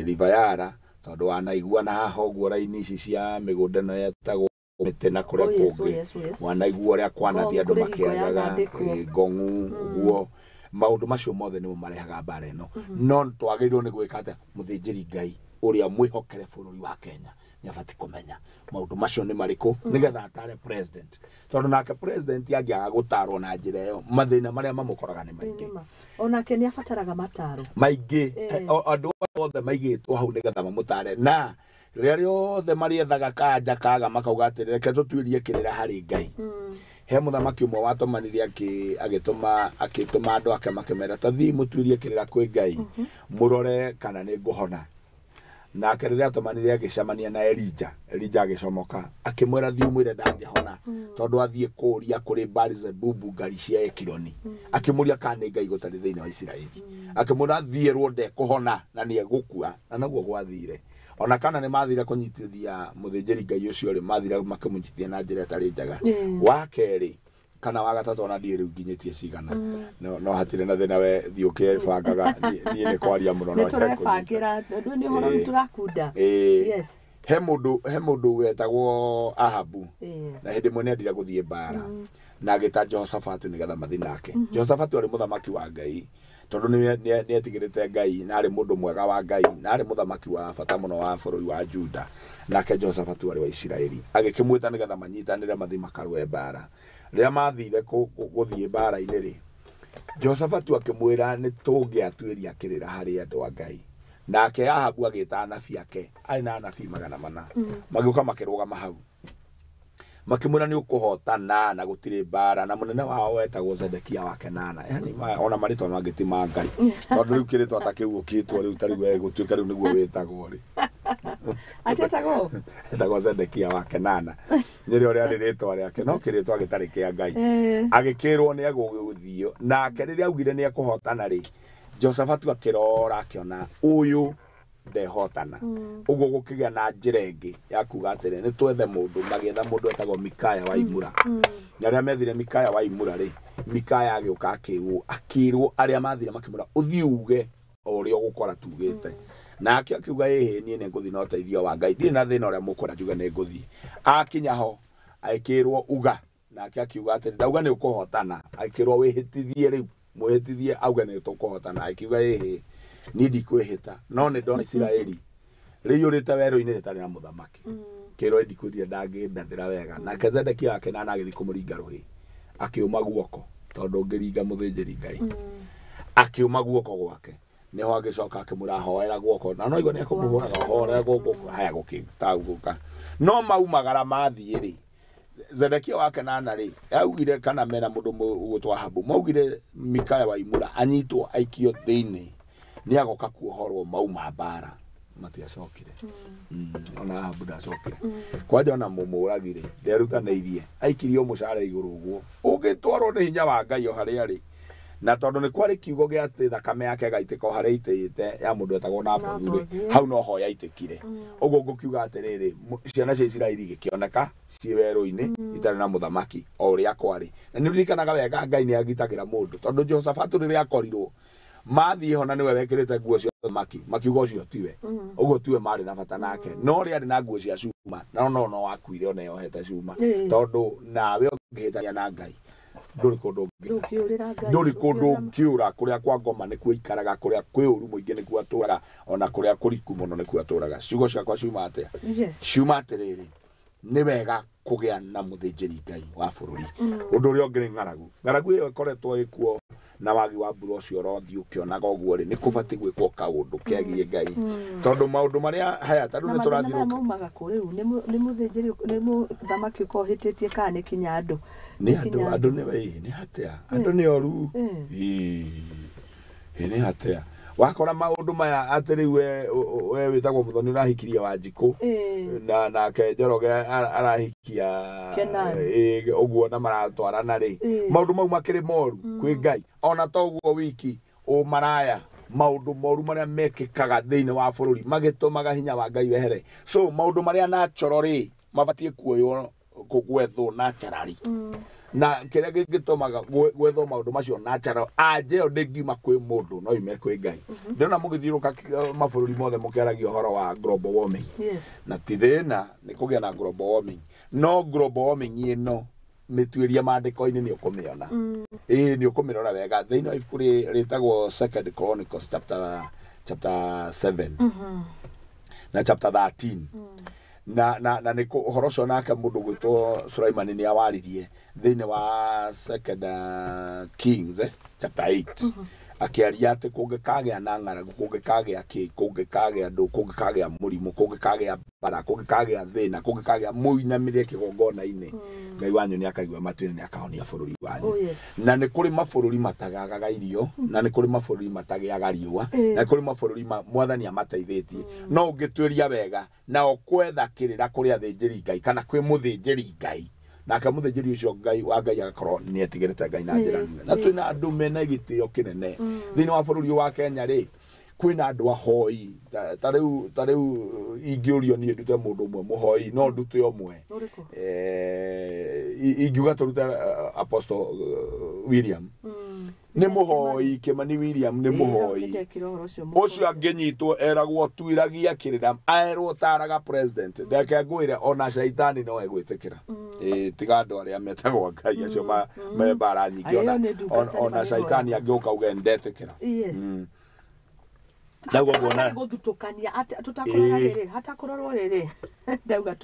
rivayala tondũ wanaigua na haha ũguo raini ici cia mĩgũnda ĩno yetagwo mĩtĩ na kũrĩa kũngĩ wanaigua ũrĩa kwanathi andũ makĩagaga ngong'u ũguo maũndũ macio mothe nĩmo marehaga mbara ĩno no twagĩrĩirwo nĩ gwĩka atĩa mũthĩnjĩri Ngai ũrĩa mwĩhokere bũrũri wa Kenya nĩ abatiĩ kũmenya maũndũ macio nĩ marĩkũ nĩgetha atare president tondũ nake president angĩaga gũtarwo na njĩra ĩyo mathĩna marĩa mamũkoraga nĩ maingĩ onake nĩ abataraga mataro maingĩ andũ othe maigĩtwo hau nĩgetha mamũtare na rĩrĩa rĩothe marĩethaga kanja kaga makauga atĩrĩ reke tũtuĩrie kĩrĩra harĩ Ngai he mũthamaki ũmwe watũmanirie agĩtũma andũ ake makĩmera ta thiĩ mũtuĩrie kĩrĩra kwĩ Ngai mũrore kana nĩ ngũhona nake rĩrĩa atũmanire agĩcemania na Elija agĩcomoka akĩmwĩra thiĩ mwĩre ndangĩhona tondũ athiĩ kũũria kũrĩ Baali-zebubu ngari cia Ekironi akĩmũria kana nĩ Ngai gũtarĩ thĩinĩ wa Isiraeli akĩmwĩra thiĩrwo ndekũhona na nĩ egũkua na naguo gwathire ona kana nĩ mathire kũnyitithia mũthĩnjĩri Ngai ũcio rĩ mathire makĩmũnyitithia na njĩra ĩtarĩ njega wa kerĩ kana wa gatatũ ona ndiĩ rĩu nginyĩtie cigana no hatirĩ na thĩna we thiĩ ũkĩbangaga niĩ nĩ kwaria mũno no tũrebangĩra nĩ ũhoro tũrakunda he mũndũ wetagwo Ahabu na hĩndĩ ĩmwe nĩ endire gũthiĩ mbara na agĩta Jehoshaphat nĩgetha mathiĩ nake Jehoshaphat arĩ mũthamaki wa Ngai tondũ nĩ etigĩrĩte Ngai na arĩ mũndũ mwega wa Ngai na arĩ mũthamaki wa bata mũno wa bũrũri wa Juda nake Jehoshaphat arĩ wa Isiraeli agĩkĩmwĩta nĩgetha manyitanĩre mathiĩ makarũe mbara rĩrĩa mathire gũthiĩ mbara-inĩ rĩ Jehoshaphat akĩmwĩra nĩ tũngĩatuĩria kĩrĩra harĩ andũ a Ngai nake Ahabu agĩta anabii ake arĩ na anabii 400 magĩũka makĩrũgama hau makĩmwĩra nĩ ũkũhotana na gũtirĩ mbara na mũnene wao wetagwo Zedekia wa Kenana yani ona marĩtwa mangĩ ti ma Ngai tondũ rĩu kĩrĩtwa ta kĩu ũkĩtwo rĩu tarĩ we gũtuĩka rĩu nĩguo wĩtagwo rĩ etagwo Zedekia wa Kenana nĩrĩo rĩarĩ rĩtwa rĩake no kĩrĩtwa gĩtarĩ kĩa Ngai agĩkĩrwo nĩ egũgĩthio nake rĩrĩa augire nĩ ekũhotana rĩ Jehoshaphat akĩrora akĩona ũyũ ndehotana ũguo gũkĩgĩa na njĩra ĩngĩ ya kuga atĩrĩ nĩ twethe mũndũ magĩetha mũndũ etagwo Mikaya wa Imura na rĩrĩa methire Mikaya wa Imura rĩ Mikaya agĩũka akĩrwo arĩa mathire makĩmwĩra ũthiĩ uge o ũrĩa ũgũkora tugĩte nake akiuga ĩhĩ niĩ nĩ ngũthiĩ na ũteithio wa Ngai ndirĩ na thĩna ũrĩa mũkwenda njuge nĩ ngũthiĩ akinya ho agĩkĩrwo uga nake akiuga atĩrĩ ndauga nĩ ũkũhotana akĩrwo wĩhĩtithie rĩu mwĩhĩtithie auga nĩ tũkũhotana akiuga ĩhĩ niĩ ndikwĩhĩta no nĩ ndona Isiraeli rĩiyũrĩte werũ-inĩ rĩtarĩ na mũthamaki kĩrwo ndikwĩrire ndangĩndathĩra wega nake Zedekia wa Kenana agĩthiĩ kũmũringa rũhĩ akĩũma guoko tondu ngiringa muthinjiri Ngai akiuma guoko gwake niho agicoka akimurahoera guoko na no igwa ni akumuhuraga hora guoko haya gukitaguka no maumagara mathie ri Zedekia wake nana ri augire kana mena mundu gutwa Ahabu maugire Mikaya wa Imura anyitwo aikio thiini ni agoka kuohorwo mauma mbara matiacokire ona Ahabu ndacokire kwaja ona mumuragire nderutaneirie aikirio mucara iguru guo ugitwarwo ni hinya wa Ngai o haria ri na tondu ni kwari kiugo gia ati thakame yake gaitiko haria itite ya mundu etagwo Nabothu ri hau no ho yaitikire uguo ngukiuga atiriri ciana cia Isiraeli gikioneka cie weru-ini itari na muthamaki o uria kwari na ni ririkanaga wega Ngai ni agitagira mundu tondu Jehoshaphat riria akorirwo mathie ho na niwe wekirite nguo cia makiuga ucio tiwe uguo tiwe mari na bata nake no ri ari na nguo cia cuma no wakuire ona yohete cuma tondu nawe ungihitania na Ngai nduri kundu kiura kuria kwa ngoma ni kuikaraga kuria kwi uru muingi ni kuaturaga ona kuria kuriku muno ni kuaturaga ciugo ciakwa ciuma atia ciuma atiriri ni wega kugia na muthinjiri Ngai wa bururi undu uria ngiri ngaragu iyo ikoretwo ikuo na wagi wa mbura ucio rothi ukionaga uguo ri ni kubati gwikwo kaundu kegie Ngai tondu maundu maria haya tondu ni turathiruka maumaga kuriu ni muthinjiri ni muthamaki ukohititie kana ni kinya andu ni andu ni wei ni hatia andu ni oru ni hatia wakora maundu maya atiri we witagwo Muthoni urahikiria Wanjiku na Kenjoroge arahikia uguo na maratwarana ri maundu mau makiri moru kwi Ngai ona toguo wiki o maraya maundu moru maria mekikaga thiini wa bururi magitumaga hinya wa Ngai wehere so maundu maria natural ri mabatie kuoywo kugwethwo naturally na kiria gingitumaga gwetho maundu macio natural aje ndingiuma kwi mundu no ime kwi Ngai ndona mugithiruka mabururi mothe mukiaragia uhoro wa global warming na tithina ni kugia na global warming no global warming ino mituiria mandiko-ini ni ukumiona ni ukumirora wega thiini wa ibuku ritagwo 2 Chronicles chapter 7 na chapter 13 na ni uhoro ucio nake mundu gwitwo Sulaimani ni awaririe thiini wa 2 Kings chapter 8 akiaria ati kungikagia na ng'aragu kungikagia kungikagia andu kungikagia murimu kungikagia bara kungikagia thina kungikagia muinamire kigongona-ini Ngai wanyu ni akaigua matu-ini ni akahonia bururi wanyu na ni kuri mabururi matagagaga irio na ni kuri mabururi matagiaga riua na kuri mabururi mwathani amateithitie no ungitwiria wega na okwetha kirira kuri athinjiri Ngai kana kwi muthinjiri Ngai nake muthinjiri ucio Ngai wa Ngai agakorwo ni etigirite Ngai na njira na twina andu mena gitio kinene thiini wa bururi wa Kenya ri kwina andu ahoi tariu ingiurio ni ndute mundu umwe muhoi no ndute omwe ingiuga turute Apostle William ni muhoi Kimani William ni muhoi ucio anginyitwo eragwo tuiragia kirira aerwo taraga president ndeke ngwire ona shaitani no egwitikira tiga andu aria metagwo Ngai acio me bara nyingi ona shaitani angiuka uge ndetikira ndauga bona gutukania tutakorora riri hata kurorwo riri ndauga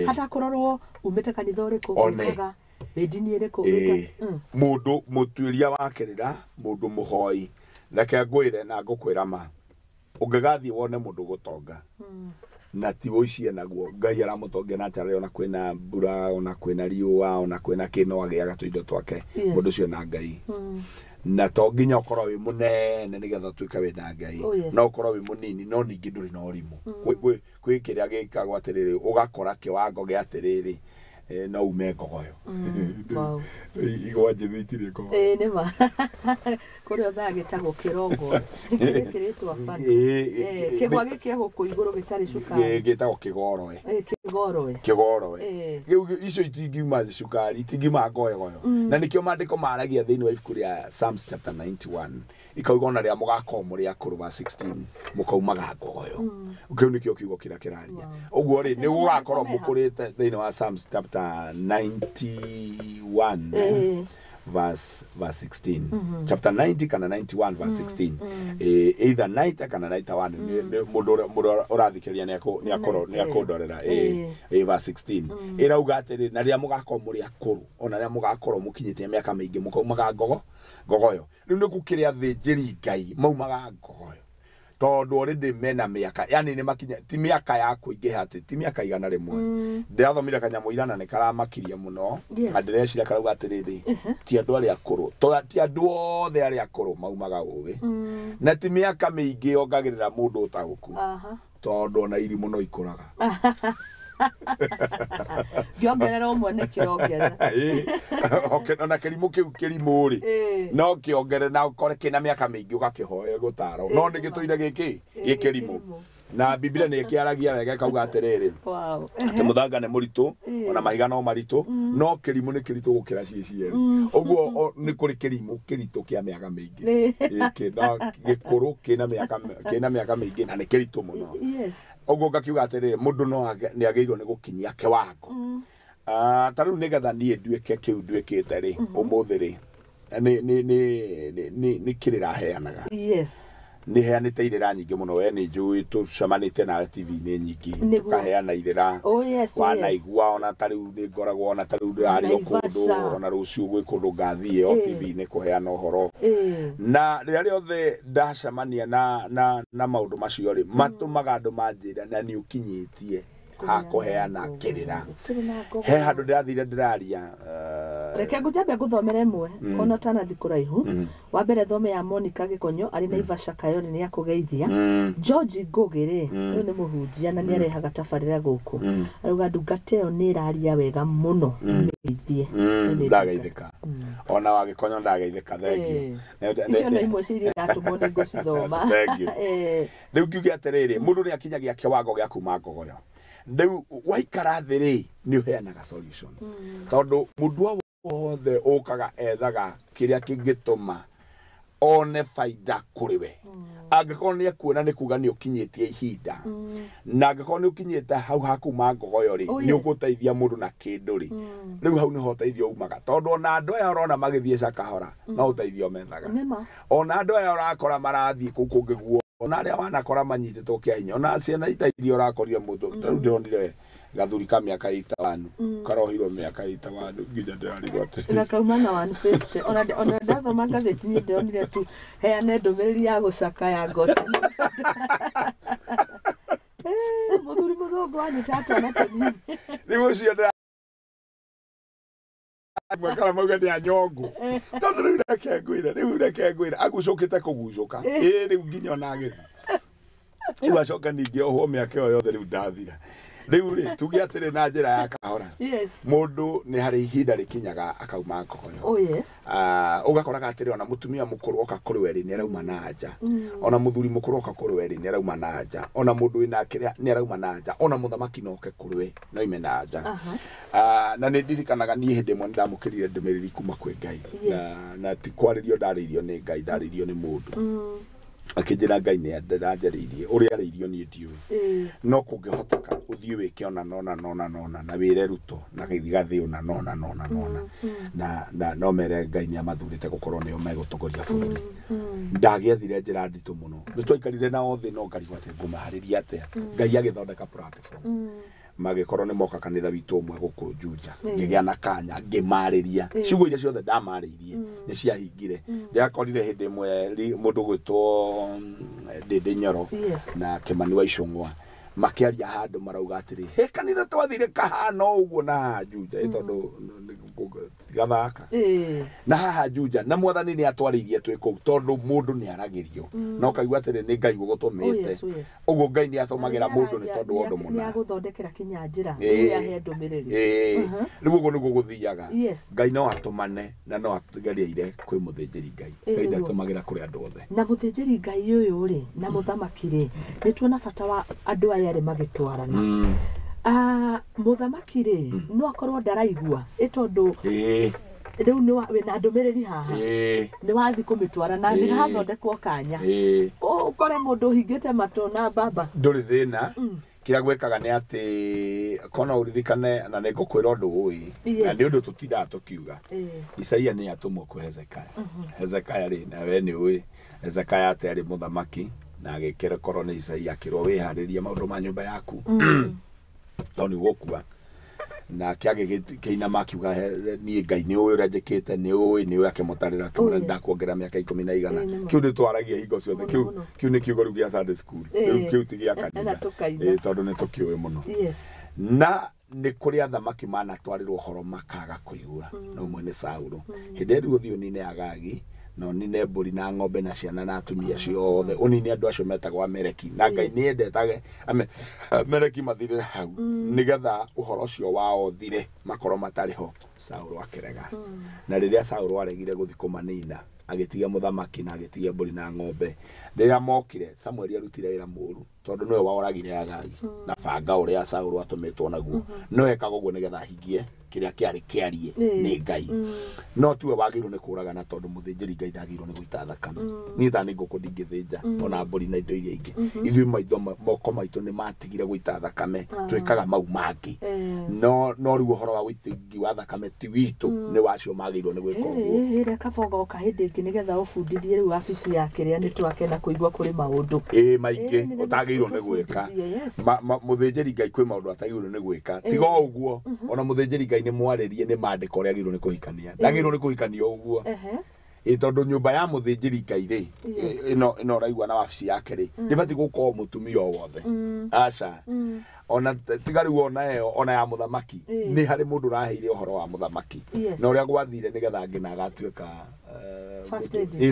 hata kurorwo umite kanitha uriku ukaga bedini iriku mundu mutuiria wa kirira mundu muhoi reke ngwire na ngukwira ma ungigathi wone mundu gutonga na tiwo icie naguo Ngai aramutongia na njara ona kwina mbura ona kwina riua ona kwina kino agiaga tuindo twake mundu cio na Ngai na to nginya ukorwo wi munene nigetha tuika wi na Ngai no ukorwo wi munini no ningi nduri na urimu kwi kiria gikagwo atiriri ugakora kiwango gia atiriri no ume ngogoyo igwa njithitire ko ni ma kuri otha gitagwo kirongo kiritwa fani kigwa gikia guku iguru gitari cukari gitagwo kigoroe icio itingiuma cukari itingiuma ngogoyo na nikio mandiko maragia thiini wa ibuku ria Psalms chapter 91 ikauga ona ria mugakorwo muri akuru va 16 mukaumaga ngogoyo ukau nikio kiugo kira kiraria uguo ri ni gugakorwo mukurite thiini wa Psalms chapter 91 verse 16. Chapter 90 kana 91 verse 16. Either 90 kana 91 ni mundu urathikĩrĩria ni akondorera verse 16. Irauga atĩrĩ na rĩrĩa mũgakorwo mũrĩ akũrũ ona rĩrĩa mũgakorwo mũkinyĩtie mĩaka mĩingĩ mũkaumaga ngogoyo rĩu nĩ gũkĩrĩa athĩnjĩri Ngai maumaga ngogoyo tondu already mena mĩaka yani nĩ makinya ti mĩaka ya kũingĩha atĩ ti mĩaka igana rĩmwe ndĩrathomire kanyamũ irana nĩ karamakiria mũno ndĩreciria karauga atĩrĩrĩ ti andũ arĩa akũrũ ti andũ othe arĩa akũrũ maumaga ũgĩ na ti mĩaka mĩingĩ ongagĩrĩra mũndũ ũtaũku tondu ona irimũ no ikũraga Giongerera umwe nĩ kĩongerera ona kĩrimũ kĩu kĩrimũ rĩ no kĩongerera na ũkore kĩna mĩaka mĩingĩ ũgakĩhoya gũtarwo no nĩ gĩtũire gĩkĩ gĩkĩrimũ na Biblia nĩ ĩkĩaragia wega ĩkauga atĩrĩrĩ atĩ mũthanga nĩ mũritũ ona mahiga no maritũ no kĩrimũ nĩ kĩritũ gũkĩra ciĩcieri ũguo nĩ kũrĩ kĩrimũ kĩritũ kĩa mĩaka mĩingĩ gĩkũrũ kĩna mĩaka mĩingĩ na nĩ kĩritũ mũno ũguo ngakiuga atĩrĩrĩ mũndũ no nĩ agĩrĩirwo nĩ gũkinyia kĩwango ta rĩu nĩgetha niĩ nduĩke kĩu nduĩkĩte rĩ ũmũthĩ rĩ nĩ kĩrĩraheanaga nĩ heanĩte irĩra nyingĩ mũno we nĩ njũĩ tũcemanĩte na TV-inĩ nyingĩ tũkaheana irĩra wanaigua ona ta rĩu nĩ ngoragwo ona ta rĩu ndĩrarĩ o kũndũ ona rũciũ gwĩ kũndũ ngathiĩ o TV-inĩ kũheana ũhoro na rĩrĩa rĩothe ndacemania na maũndũ macio rĩ matũmaga andũ manjĩra na nĩ ũkinyĩtie ha kũheana kĩrĩra he handũ ndĩrathire ndĩraria reke ngũjambe ngũthomere ĩmwe ona ũtanathi kũraihu wa mbere thome ya Monica Gĩkonyo arĩ Naivasha Kayole nĩ akũgeithia George Ngũgĩ rĩ ũyũ nĩ mũhunjia na nĩ arehaga tabarĩra gũkũ arauga ndungata ĩyo nĩ ĩraria wega mũno nĩithie ndageithĩka ona wa Gĩkonyo ndageithĩka thengio icio nĩ imwe ciria atũmwo nĩ ngũcithoma rĩu ngiuge atĩrĩrĩ mũndũ nĩ akinyagia kĩwango gĩa kuma ngogoyo rĩu waikara thĩ rĩ nĩ ũheanaga solution tondũ mũndũ wothe ũkaga ethaga kĩrĩa kĩngĩtũma one baida kũrĩ we angĩkorwo nĩ ekuona nĩ kuga nĩ ũkinyĩtie ihinda na angĩkorwo nĩ ũkinyĩte hau ha kuma ngogoyo rĩ nĩ ũgũteithia mũndũ na kĩndũ rĩ rĩu hau nĩho ũteithio umaga tondũ ona andũ aya ũrona magĩthiĩ cakahora no ũteithio methaga ona andũ aya ũrakora marathiĩ kũu kũngĩ guo ona arĩa wanakora manyitĩtwo kĩa hinya ona ciana itaithio ũrakorire mũndũ rĩu ndĩronire gathuri ka mĩaka 8 karohirwo mĩaka 8 nginya ndĩrarigwo atĩ gakauma na 150 ona ndathoma ngathĩti-inĩ ndĩronire tu heane ndũmĩrĩri ya gũcakaya ngota mũthuri mũthũngũ wanyita twana tũnini rĩu ũcio mwakala mauga nĩ anyongu tondũ rĩu reke ngwĩre agucũkĩte kũgucũka rĩu nginya ona agĩthiĩ rĩu acoka ningĩ ohwo mĩaka ĩyo yothe rĩu ndathira rĩu rĩ tuge atĩrĩ na njĩra ya kahora mũndũ nĩ harĩ ihinda rĩkinyaga akauma ngogoyo ũgakoraga atĩrĩ ona mũtumia mũkũrũ oka kũrĩ we rĩ nĩ arauma na nja ona mũthuri mũkũrũ oka kũrĩ we rĩ nĩ arauma na nja ona mũndũ wĩna kĩrĩa nĩ arauma na nja ona mũthamaki no oke kũrĩ we no ime na nja na nĩ ndirikanaga niĩ hĩndĩ ĩmwe nĩ ndamũkĩrire ndũmĩrĩri kuma kwĩ Ngai na ti kwarĩrio ndarĩirio nĩ Ngai ndarĩirio nĩ mũndũ akĩnjĩra Ngai nĩ ndanjarĩirie ũrĩa arĩirio niĩ ndiũĩ no kũngĩhoteka ũthiĩ wĩke ona na wĩre ruto na gĩthigathĩ ona na no mere Ngai nĩ amathurĩte gũkorwo nĩo megũtongoria bũrũri ndagĩethire njĩra nditũ mũno nĩ twaikarire nao thĩ no ngarigwo atĩ ngũmaharĩria atĩa Ngai agĩthondeka platform magĩkorwo nĩ moka kanitha witũ ũmwe gũkũ Juja ngĩgĩa na kanya ngĩmarĩria ciugo iria ciothe ndamarĩirie nĩ ciahingire ndĩrakorire hĩndĩ ĩmwe mũndũ gwĩtwo Ndĩndĩ Nyoro na Kĩmani wa Icũng'wa makĩaria handũ marauga atĩrĩ he kanitha twathire kahana ũguo na Juja tondũ gathaka na haha Juja na mwathani nĩ atwarĩirie twĩ kũu tondũ mũndũ nĩ aragĩrio no kaigua atĩrĩ nĩ Ngai ũgũtũmĩte ũguo Ngai nĩ atũmagĩra mũndũ nĩ tondũ wa ũndũ mũna nĩ agũthondekera kinya njĩra ĩrĩa he ndũmĩrĩri rĩu ũguo nĩguo gũthiaga Ngai no atũmane na no atugereire kwĩ mũthĩnjĩri Ngai Ngai ndatũmagĩra kũrĩ andũ othe na mũthĩnjĩri Ngai ũyũ rĩ na mũthamaki rĩ nĩ tuona bata wa andũ aya erĩ magĩtwarana mũthamaki rĩ no akorwo ndaraigua tondũ rĩu wĩna ndũmĩrĩri haha nĩ wathi kũmĩtwara na nĩ hathondekwo kanya ũkore mũndũ ũhingĩte matũ na mbamba ndũrĩ thĩna kĩrĩa gwĩkaga nĩ atĩ kona uririkane na niko kwira undu ui na ni undu tutinda tukiuga Isaia ni atumwo kwa Hezekia Hezekia ri na we ni ui Hezekia atari muthamaki na agikira korwo ni Isaia akirwo wihariria maundu ma nyumba yaku toni gukua na kiage kiina makiuga ni Ngai ni uyu rajekete ni uyu akimutarira kimwe ndakuongera miaka 10 kiu ni twaragia hingo ciothe kiu ni kiugo rugia Sunday school kiu tigia kanitha tondu ni tukiuwe muno na ni kuri athamaki mana twarirwo horo makaga kuigua no mwene Saulu hindi guthio nine Agagi no nine mburi na ng'ombe na ciana na atumia ciothe unini andu acio metagwo Ameleki na Ngai ni endetage Ameleki mathire hau nigetha uhoro ucio wao thire makoro matari ho Saulu akirega na riria Saulu aregire guthi kumanina agitiga muthamaki na agitiga mburi na ng'ombe riria mokire Samuel arutire wira muru tondu niwe waoragire Agagi na banga uria Saulu atumitwo naguo no ekaga uguo nigetha hingie kiria kiari kiarie ni Ngai no tiwe wagirwo ni kuraga na tondu muthinjiri Ngai ndagirwo ni guita thakame ni ta ni nguku ndingithinja ona mburi na indo iria ingi ithui maitho moko maitu ni matigire guita thakame twikaga mau mangi no riu uhoro wa guitingi wa thakame ti witu ni wacio magirwo ni gwika uguo reka bongo kahindi ingi nigetha ubundithie riu afici yake ria ni twake na kuigua kuri maundu maingi utagirwo ni gwika muthinjiri Ngai kwi maundu atagirwo ni gwika tiga uguo ona muthinjiri Ngai ni mwaririe ni mandiko ria agirwo ni kuhikania ndagirwo ni kuhikania uguo tondu nyumba ya muthinjiri Ngai ri ino raigua na wabici yake ri ndibati gukorwo mutumia o wothe aca ona tigari wona eo ona ya muthamaki ni hari mundu raheire uhoro wa muthamaki na uria gwathire nigetha ngina agatuika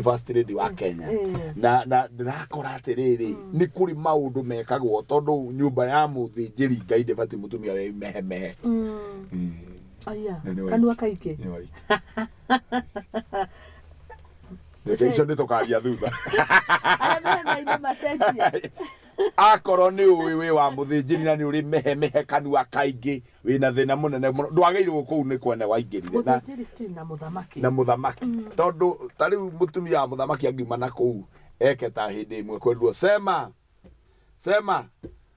first lady wa Kenya na ndirakora atiriri ni kuri maundu mekagwo tondu nyumba ya muthinjiri Ngai ndibati mutumia we mehe aya kanua kaike Ndio ndio tukaria thutha aya mena masenjia akoro ni uwi wa muthinjiri na ni uri mehe kanua kaingi wina thina munene muno ndwageirwo kuu ni kwene waingirire na muthinjiri na muthamaki tondu tari mutumia wa muthamaki angiuma na kuu eketa hindi imwe kwendwo sema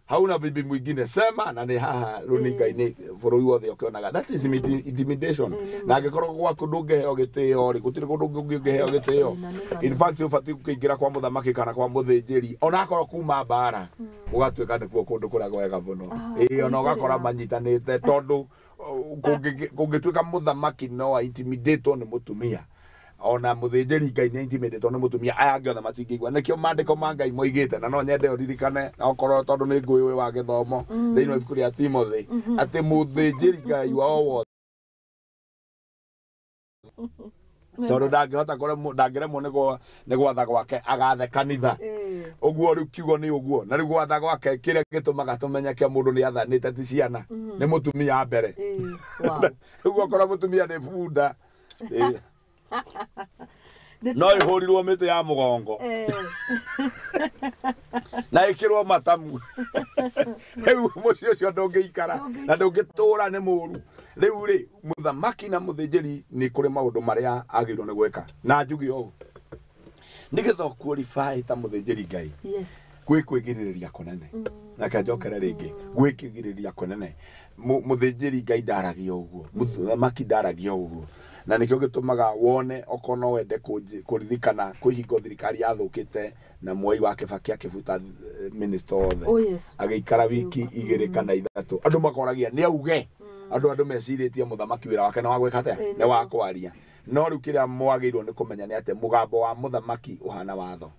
hauna bibi mwingine sema na ni haha runinga ini bururi wothe ukionaga that is intimidation na angikorwo gwaku ndungeheo gitio ri gutire kundu ungiheo gitio in fact ubati kuingira kwa muthamaki kana kwa muthinjiri ona akorwo kuma bara ugatwika nikuo kundu kura gwega muno ona ugakora manyitanite tondu kungitwika muthamaki no intimidate ni mutumia ona muthinjiri Ngai ni intimidate ni mutumia aya ngothe matingigwa nikio mandiko ma Ngai moigite na no nyende uririkane okorwo tondu ni ngui we wa githomo thiini wa ibuku ria Timothy ati muthinjiri Ngai wao tondu ndangihota kore ndangiremwo ni gwatha gwake agathe kanitha uguo riu kiugo ni uguo na riu gwatha gwake kiria gitumaga tumenyeke mundu ni athanite ti ciana ni mutumia mbere uguo korwo mutumia ni bunda no ihurirwo miti ya mugongo na ikirwo matamu riu mucio cio ndungiikara na ndungitura ni muru riu ri muthamaki na muthinjiri ni kuri maundu maria agirwo ni gweka na njugi o nigetha qualify ta muthinjiri Ngai gwikigiriria kunene na kanjokera ringi gwikigiriria kunene muthinjiri Ngai ndaragia uguo muthamaki ndaragia uguo na nikio gitumaga wone okono wende kuririkana kuhingo thirikari yathukite na mwai wa Kibaki akibuta minister othe agiikara wiki 2 kana 3 andu makoragia ni auge andu meciritie muthamaki wira wake na wagwika ate ni wa kwaria no riu kiria mwagirwo ni kumenya ni ate mugambo wa muthamaki uhana watho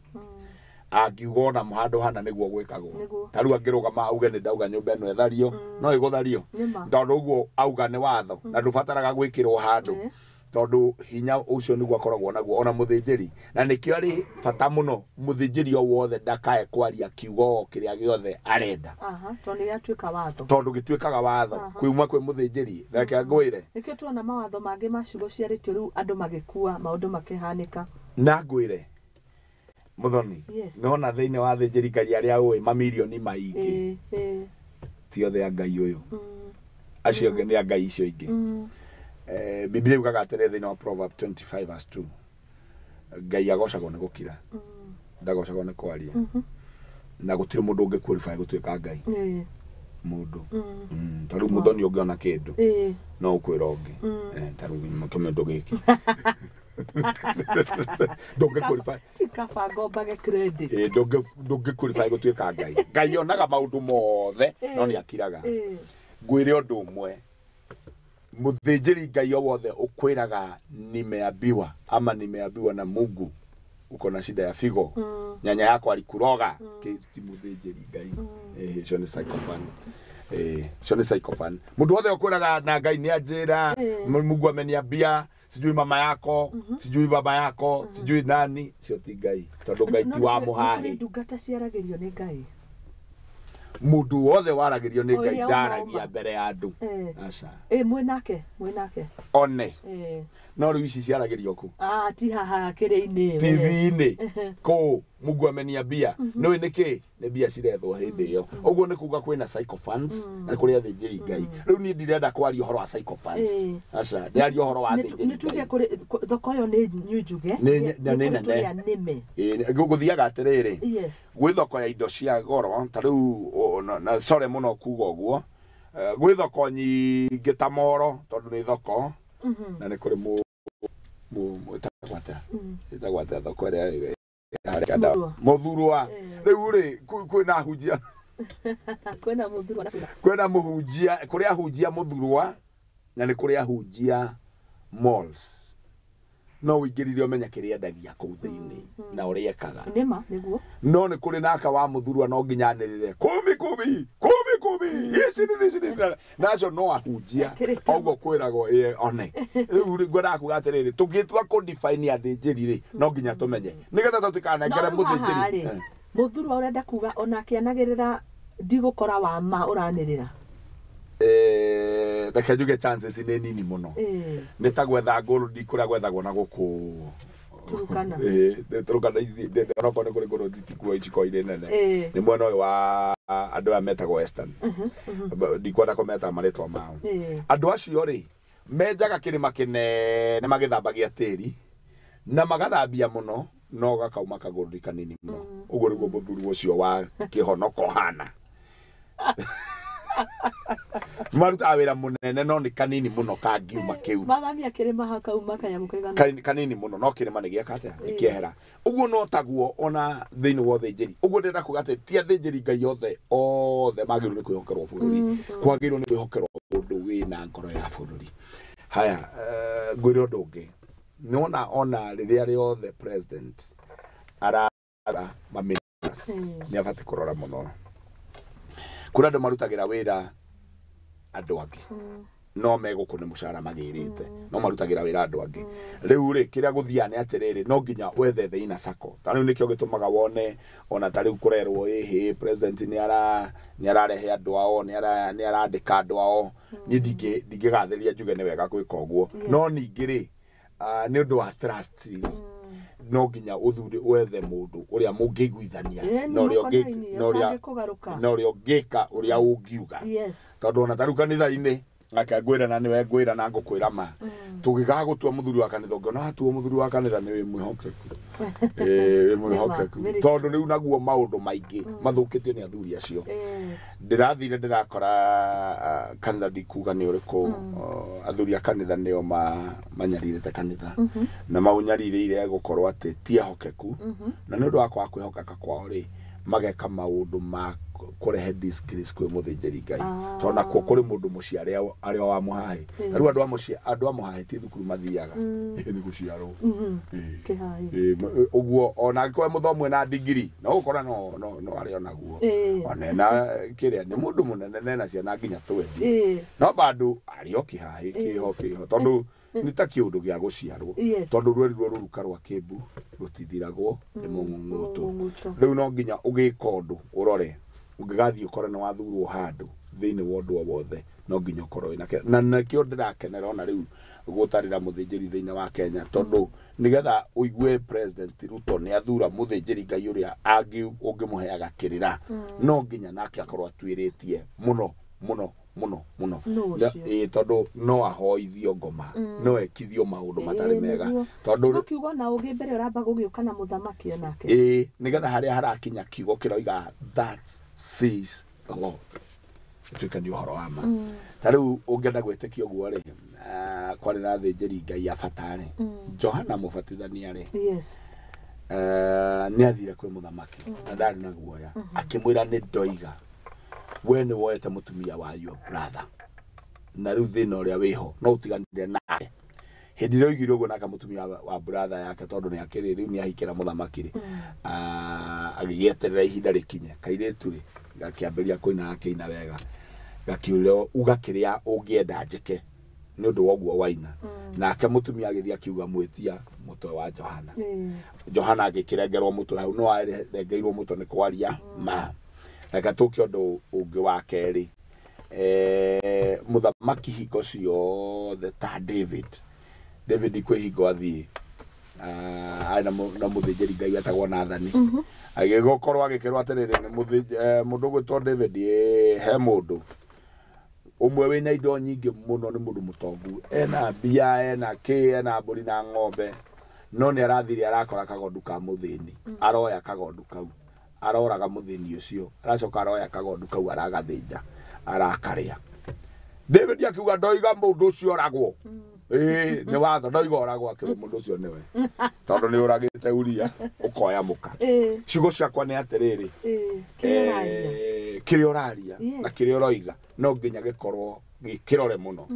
angiuga na muhando hana niguo gwikagwo taru angirugama auge ni ndauga nyumba eno ethario no iguthario tondu uguo auga ni watho na ndubataraga gwikirwo handu tondu hinya ucio niguo akoragwo naguo ona muthinjiri na nikio ari bata muno muthinjiri o wothe ndakae kwaria kiugo kiria giothe arenda tondu yatuika watho tondu gituikaga watho kuuma kwi muthinjiri reke ngwire nikio tuona mawatho mangi macigo ciaritio riu andu magikua maundu makihanika na ngwire muthoni nona thiini wa thinjiri Ngai aria uwi mamilioni maingi ti othe a Ngai uyu acio ngi ni a Ngai icio ingi Biblia yugaga atere thiini wa Proverb 25 verse 2 Ngai agocagwo ni gukira ndagocagwo ni kwaria na gutire mundu ungi qualify gutuika Ngai mundu taru muthoni ungiona kindu no ukwira ungi taru kimendo giki ndonge qualify tikabanga mbage credit ndonge qualify gutuika ngai onaga maundu mothe no ni akiraga ngwire undu umwe muthinjiri ngai wothe ukwiraga nimeambiwa ama nimeambiwa na Mungu uko na shida ya figo nyanya yako alikuroga ti muthinjiri ngai hiyo ni psychophone hiyo ni psychophone mundu wothe ukwiraga na ngai ni anjira Mungu ameniambia sijui mama yako sijui baba yako sijui nani sio ti ngai tondu ngai ti wa muhahi ndungata ciaragirio ni ngai mundu wothe waragirio ni ngai ndaragia mbere ya andu aca mwenake one no riu ici ciaragirio ku ti haha kiri-ini TV-ini ko Mungu ameniambia no niki ni bia cirethwo hindi iyo uguo ni kuga kwina psychophants na kuri athinjiri ngai riu ni ndirenda kwaria uhoro wa psychophants aca ndiaria uhoro wa athinjiri ni tuge kuri thoko yo ni nyujuge nime guthiaga atiriri gwi thoko ya indo cia goro ta riu na sore muno kuga uguo gwi thoko nyingi ta Moro tondu ni thoko na ni kuri itagwata thoko ria harikada muthurwa riu ri kwina hujia kwina muhujia kuri ahujia muthurwa na ni kuri ahujia malls no wingirire umenya kiria ndagia kuu thiini na uria ekaga nima niguo no ni kuri naka wa muthurwa no nginyanirire kumi ici nacio no ahujia oguo kwiragwo one riu ngwenda kuga atiriri tungitua ku define athinjiri ri no nginya tumenye nigetha tutikanengere muthinjiri muthurwa urenda kuga ona kianagirira ndigukora wa ma uranirira reke njuge chances ni nini muno ni ta gwetha gold ndikuria gwethagwo na guku Turukana Turukana ndoroko ni kuri gold ndikuwa ichiko ire nene ni mwena wa andu a metagwo western ndikwenda kometa maritwa mao andu acio ri menjaga kirima kinene magithambagia tiri na magathambia muno no gakauma kagordi kanini muno uguo niguo muthuru ucio wa kihonoko hana maruta wira munene no ni kanini muno kangiuma kiu mathamia kirima hakauma kanyamu kaigana kanini muno no kirima ni giakate ikiehera uguo no taguo ona thiini wo thinjiri uguo ndenda kugate ti athinjiri ngai othe magiru ni kwihokerwo bururi kwagirwo ni kwihokerwo mundu wina ngoro ya bururi haya ngwire undu ungi nona ona riria riothe president ara maministers ni abati kurora muno kuna andu marutagira wira andu angi no megukune mushara magirite no marutagira wira andu angi riu ri kiria guthia ni atiriri no nginya wethe theina sako tani nikio gitumaga wone ona tari kurerwo ehe president ni ararehe andu ao ni arandika andu ao ni ndigigatheria njuge ni wega gwika uguo no ningiri ni undu wa trust no nginya uthuri wethe mundu uria mungiguithania no rio ngika uria ungiuga tondu ona taru kanitha-ini akangwira na niwe ngwira na ngukwira ma tugigaga gutua muthuri wa kanitha ngona hatuo muthuri wa kanitha ni mwihokeku mwihokeku tondu riu naguo maundu maingi mathukitio ni athuri acio ndirathire ndirakora kanitha ndikuga ni uriku athuri a kanitha nio manyaririte kanitha na maunyarire gukorwo ati tiehokeku na ni undu wa kwa kwihokeka kwao ri mageka maundu ma kurehe disgrace kwi muthinjiri ngai tona ko kuri mundu muciare ari wa muhahi riu andu a muhahi ti thukuru mathiaga ni guciarwo kihai uguo ona kwa muthomwe na degree no ukora no ari onaguo ona na kiria ni mundu munene na ciana nginya twendi no bandu ari o kihai kiho tondu ni ta kiundu gia guciarwo tondu rweri ruruka rwa Kimbu rutithiragwo ni mungutu riu no nginya ugika undu urore ungigathie ukore ni wathurwo handu thiini wa undu wothe no nginya ukorwo na nakio ndirakenera ona riu gutarira muthinjiri thiini wa Kenya tondu nigetha uigue president Ruto ni athura muthinjiri ngai uria ungimuheaga kirira no nginya nake akorwo atwiritie muno tondu no ahoithio ngoma no ekithio maundu matari mega tondu kiugo na ugi mbere uramba gugiuka na muthamaki onake nigetha haria harakinya kiugo kiroiga that says the Lord tuika ni uhoro wa ma tariu ungienda gwetekia guo ri kwari na thĩnjĩri Ngai abatare Johana Mũbatithania ri yes ni athire kwi muthamaki na ndari na guoya akimwira ni ndoiga we ni woete mutumia wa your brother na riu thina uria wiho no utiganire nake hindi ro igire uguo naka mutumia wa brother yake tondu ni akiri riu ni ahikira muthamaki ri agigieterera ihinda rikinye kairetu ri gakiambiria kuina akina wega gakiurio ugakiria ungienda njike ni undu woguo waina nake mutumia agithia kiuga mwitia mutwe wa Johana Johana agikirengerwo mutwe hau no arengeirwo mutwe ni kwaria ma agatuke undu ungi wa keri muthamaki hingo ciothe ta David kwi hingo athie na muthĩnjĩri Ngai wetagwo Nathani agigokorwo agikirwo atiriri ni mundu gwitwo David he mundu umwe wina indo nyingi muno ni mundu mutongu ena bia ena ena mburi na ng'ombe no ni arathire arakora kagondu ka muthini aroya kagondu kau aroraga muthini ucio aracoka aroya kagondu kau aragathinja arakaria David akiuga ndoiga mundu ucio oragwo ni watho ndoiga oragwo akiri mundu ucio niwe tondu ni uragite Uria ukoya muka ciugo ciakwa ni atiriri kiri oraria na kiri oroiga no nginya gikorwo gikirore muno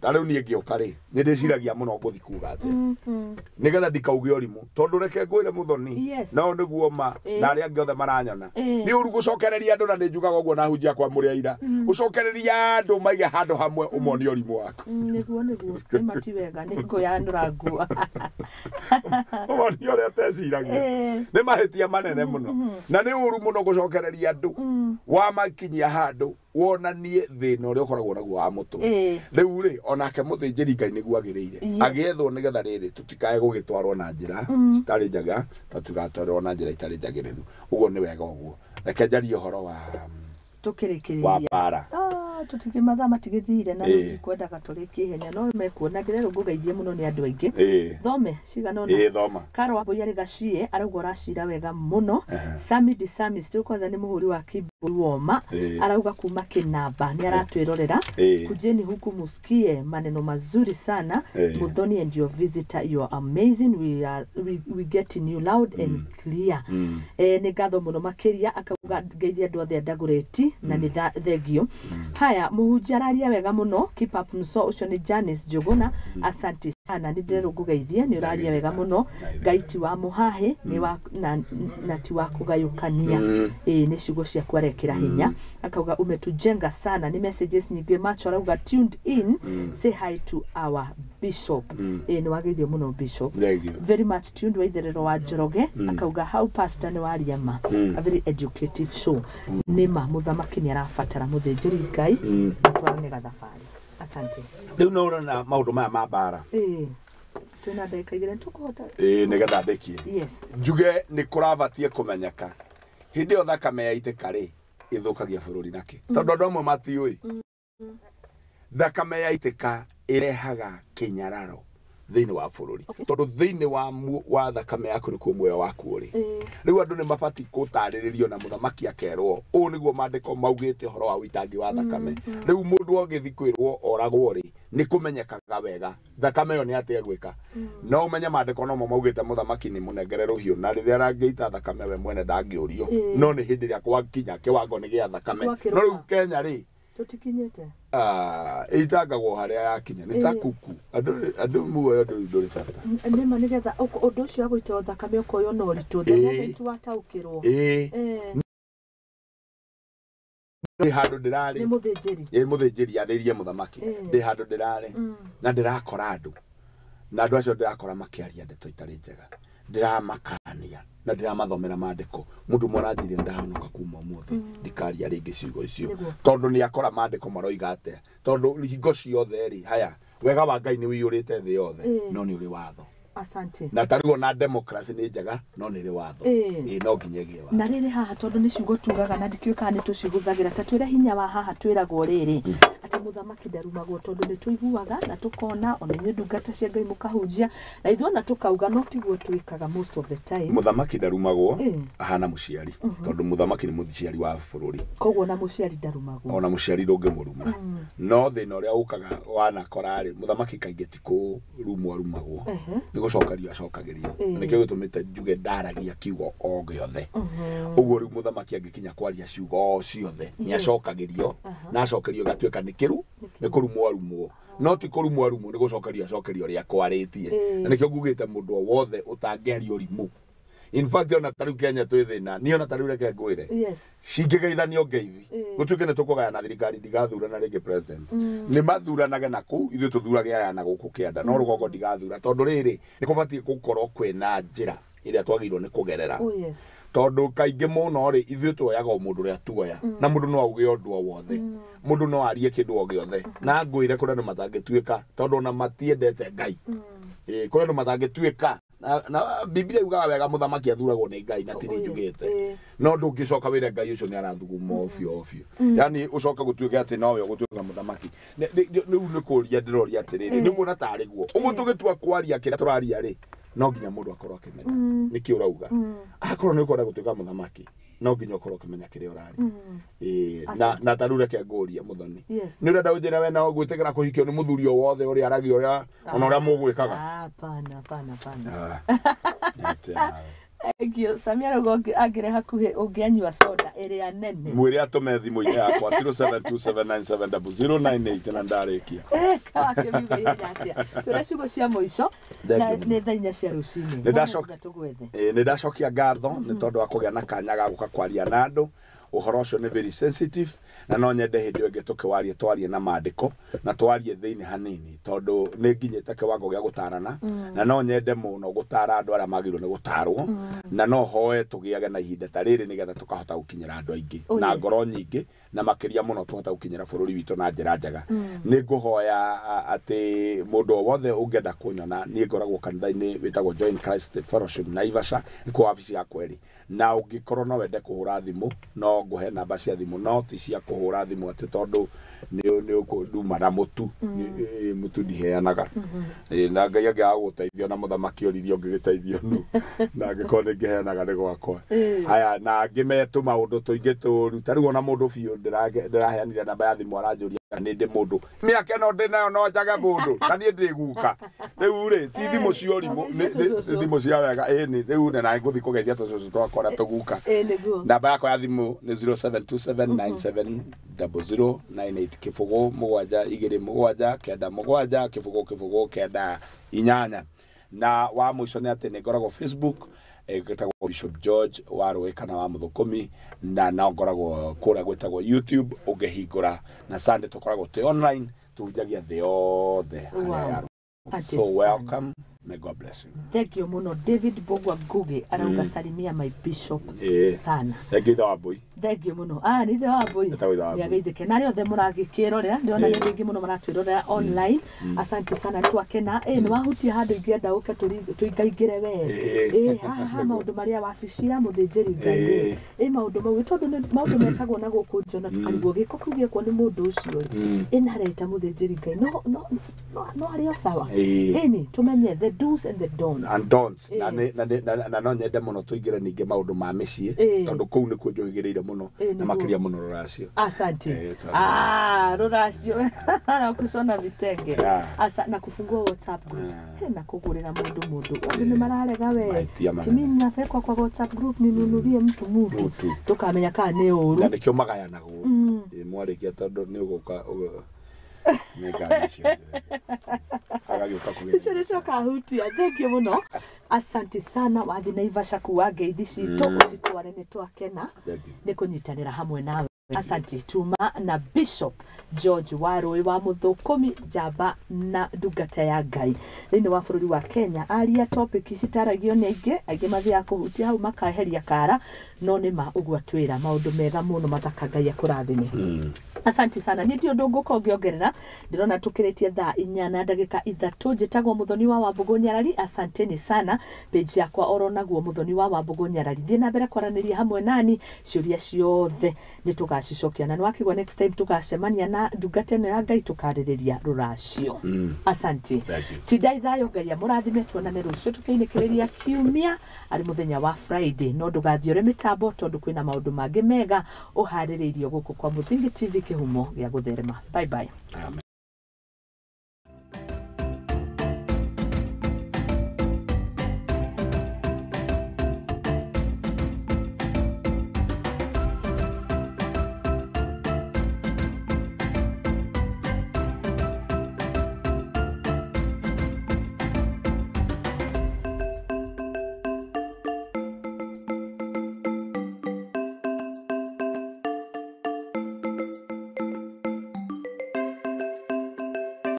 tariu ni ngioka ri ni ndiciragia muno nguthi kuga ati nigetha ndikauge orimu tondu reke ngwire muthoni no niguo ma na aria ngiothe maranyona ni uru gucokereria andu na ni njugaga uguo na hunjia kwa muri aira gucokereria andu maige handu hamwe umoni orimu waku niguo mati wega ni kuyandura nguo umoni oria teciragia ni mahitia manene muno na ni uru muno gucokereria andu wa makinyia handu wonanie thina uria ukoragwo naguo wa mutwe riu ri onake muthĩnjĩri Ngai niguo agiriire agethwo nigetha riri tutikae gugitwarwo na njira citari njaga tugatwarwo na njira itari njagiriru uguo ni wega uguo reke njarie uhoro wa tukirikiria wa bara tutikimatha matigithire na tikwendaga turikie ihenya no mekuona ngirero ngugeithie muno ni andu aingi thome ciganona thoma Karo wa Boyari Gacie arauga racira wega muno Sami Disami still kwanza ni muhuri wa Kiburi Woma arauga kuma Kinamba ni aratwirorera kujeni huku musikie maneno mazuri sana Muthoni and your visitor you are amazing we getting you loud and clear ni gatho muno makiria akauga ngeithia andu othe Ndagureti na ni thegio haya muhunjia araria wega muno keep up mso ucio ni Janice Jogona asante sana ni ndero ngugeithie ni uraria wega muno Gaiti wa Muhahe ni wa na ti wa kugayukania ni ciugo cia kwarekera hinya akauga umetujenga sana ni messages nyingi macho arauga tuned in say hi to our bishop ni wageithio muno bishop very much tuned wa itherero wa Njoroge akauga how pastor ni waria ma a very educative show ni ma muthamaki ni arabatara muthĩnjĩri Ngai atwarane gathabari asante riu no urona maundu maya ma bara tuna ndeka igire tukuhota nigetha ndekie yes njuge ni kuravatie kumenyeka hindi o thakame yaitika ri ithukagia bururi nake tondu andu amwe matiui thakame yaitika irehaga kinyararo thiini wa bururi tondu thiini wa thakame yaku ni kuo muoyo waku uri riu andu ni mabati gutariririo na muthamaki akerwo u niguo mandiko maugite horo wa witangi wa thakame riu mundu ogithi kwirwo oragwo ri ni kumenyekaga wega thakame yo ni atia gwika no umenye mandiko no maugite muthamaki ni munengere ruhiu na riria rangeita thakame we mwene ndangiurio no ni hindi ria kwakinya kiwango ni gia thakame no riu Kenya ri tutikinyete itangagwo haria yakinya ni ta kuku andu muoyo nduri bata ni manigetha undu ucio agwita thakame ukoyo no ritu themo wataukirwo ni handu ndirari ni muthĩnjĩri aririe muthamaki ndi handu ndirari na ndirakora andu na andu acio ndirakora makiaria ndeto itari njega ndiramakania na ndiraamathomera mandiko mundu moranjire ndahonoka kuma umuthi ndikaria ringi ciugo icio tondu ni akora mandiko maroiga ate tondu hingo ciothe ri haya wega wa Ngai ni wiyurite thi yothe no ni uri watho asante na tarigo na democracy ni njega no ni ri watho no nginyagie watho na riri haha tondu ni ciugo tugaga na ndikiuka ni tuciguthagira ta twira hinya wa haha twiragwo riri ati muthamaki ndarumagwo tondu ni tuiguaga na tukona ona nyu ndungata cia Ngai mukahunjia na ithuona tukauga no tiguo twikaga most of the time. Muthamaki ndarumagwo ahana muciari tondu muthamaki ni muciari wa bururi. Koguo na muciari ndarumagwo. Ona muciari ndungimuruma. No thina uria ukaga wana korari muthamaki kaingi tiku rumagwo. Ni gucokario acokagirio. Nikio gitumite njuge ndaragia kiugo o giothe. Uguo riu muthamaki angikinya kwaria ciugo o ciothe ni acokagirio na acokerio gatuika ni kiru ni kurumwo no ti kurumwo ni gucokerio ria kwaritie na nikio ngugite mundu o wothe utangerio rimu. In fact ona tariu Kenya twi thina ni ona tariu reke ngwire cingigeithanio ngeithi gutuike ni tukugayana thirikari ndigathurana ringi president ni mathuranage naku ithu tuthurage aya na guku kianda no rugongo ndigathura tondu riri ni kubatie gukorwo kwina njira iria twagirwo ni kugerera tondu kaingi muno ri ithu tuoyaga mundu ria tuoya na mundu no auge undu o wothe mundu no arie kindu o giothe na ngwire kuri andu matangituika tondu na matiendete Ngai kuri andu matangituika na Biblia yugaga wega muthamaki athuragwo ni Ngai na tiri njugite no ndungicoka wire Ngai ucio ni arathuguma ofio yani ucoka gutuika ati nowe gutuika muthamaki riu ni kuria ndiroria atiriri ni muona tari guo uguo tugitua kwaria kira turaria ri no nginya mundu akorwo akimenya niki urauga akorwo ni ukwenda gutuika muthamaki no nginya ukorwo ukimenya kiria urari na tarure ke nguria muthoni ni urenda unjira we na gwitikira kuhikio ni muthuri o wothe uri aragi uria ona uria mugwikaga hapana Egio Samia rogo agire hakuhe ungianywa soda iria nene mwire atume thimu yakwa 0727970098 na ndarikia kawake bigo yatia turashugo cia muico ni thainya cia rucini ni ndacokia ngatho ni tondu wa kugia na kanya ga guka kwaria na andu uhoro ucio ni very sensitive na no nyende hindi ingi tukiwarie twarie na maandiko na twarie thiini hanini tondu ni nginyite kiwango gia gutarana na no nyende muno gutara andu aria magirwo ni gutarwo na no hoe tugiage na ihinda ta riri nigetha tukahota gukinyira andu aingi na ngoro nyingi na makiria muno tuhota gukinyira bururi witu na njira njega ni nguhoya ati mundu o wothe ungienda kunyona ni ngoragwo kanitha-ini witagwo Join Christ Fellowship Naivasha iko wabici ya kweri na ungikorwo no wende kuhura thimu no nguhe namba cia thimu no ti cia kuhura thimu ati tondu ni ukunduma na mutu mutu ndiheanaga na Ngai angiaguteithia na muthamaki oririo ngigiteithio nu na ngikorwo ngiheanaga ni gwakwa haya na ngimetu maundu tuingi turuta riu ona mundu biu ndiraheanire namba ya thimu aranjuria ni ndi mundu miaka no ndi nayo no njaga mundu na ni ndiguka riu ri ti thimu cio rimu ni thimu cia wega ni riu na nguthi kugeithia tucucu twakora tuguka namba yakwa ya thimu ni 0727970098 kifugu mugwanja igiri mugwanja kenda mugwanja kifugu kenda inyanya na wa mwisho ni ati ni ngoragwo Facebook gwetagwo Bishop George Warwe kana wa Muthukumi na ngoragwo kura gwetagwo YouTube ungehingura na Sunday tukoragwo te online tujagia the othe so welcome. May God bless you. Thank you muno David Bogwa Guge arauga salimia my bishop sana. Thank you boy. Thank you muno. Ni the boy. Ya geithike nari othe muragikirorera ndiona ni ringi muno maratwirorera online. Asante sana twakena ni wahutia handu ingienda uke tuingaingire we. Ha maundu maria wabici ya muthinjiri Ngai. Maundu mau tondu maundu mekagwo na guku njona tukarigwo giko kugie kwa ni mundu ucio. Inareta muthinjiri Ngai. No ario sawa. Ni tumenye the do's and the don'ts na no nyende muno tuingire ninge maundu ma micii tondu kuu ni kuo njohigireire muno na makiria muno ruracio. Asante. Ruracio na kusona vitenge na kufungua WhatsApp group na kugurira mundu andu ni mararega we timini na fekwa kwa WhatsApp group ni nunurie mtu tukamenya kana ni uru na nikio magayanagwo mwarikia tondu ni uguka Thank you muno. Asante sana wathi Naivasha kuwa ngeithi citu citware ni twakena ni kunyitanira hamwe nawe. Asante tuma na Bishop George Warwe wa Muthukumi Jamba na ndungata ya Ngai thini wa bururi wa Kenya aria topic citaragio ni aingi mathia kuhutia hau makaheria kara no nĩ ma ũgwatwĩra maũndũ mega mũno mathaka Ngai akũrathime. Asante sana. Nĩ ndio ndũngũka ũngĩongerera. Ndĩrona tũkĩrĩtie thaa 4:03. Njĩtagwo Mũthoni wa Wambũgũ Nyarari. Asanteni sana. Page yakwa oronaguo Mũthoni wa Wambũgũ Nyarari. Thiĩ na mbere kwaranĩria hamwe nani ciũria ciothe nĩ tũgacicokia, na nĩwakĩgwa next time tũgacemania na ndungata ĩno ya Ngai tũkarĩrĩria rũracio. Asante. Tidai thayo Ngai amũrathime, tuonane rũciũ tũkĩinĩkĩrĩria kiumia arĩ mũthenya wa Friday. No ndũgathiĩ ũrĩ mĩtambo tondũ kwĩna maũndũ mangĩ mega ũharĩrĩirio gũkũ kwa Mũthingi TV kĩhumo gĩa gũtherema. Bye bye. Amen.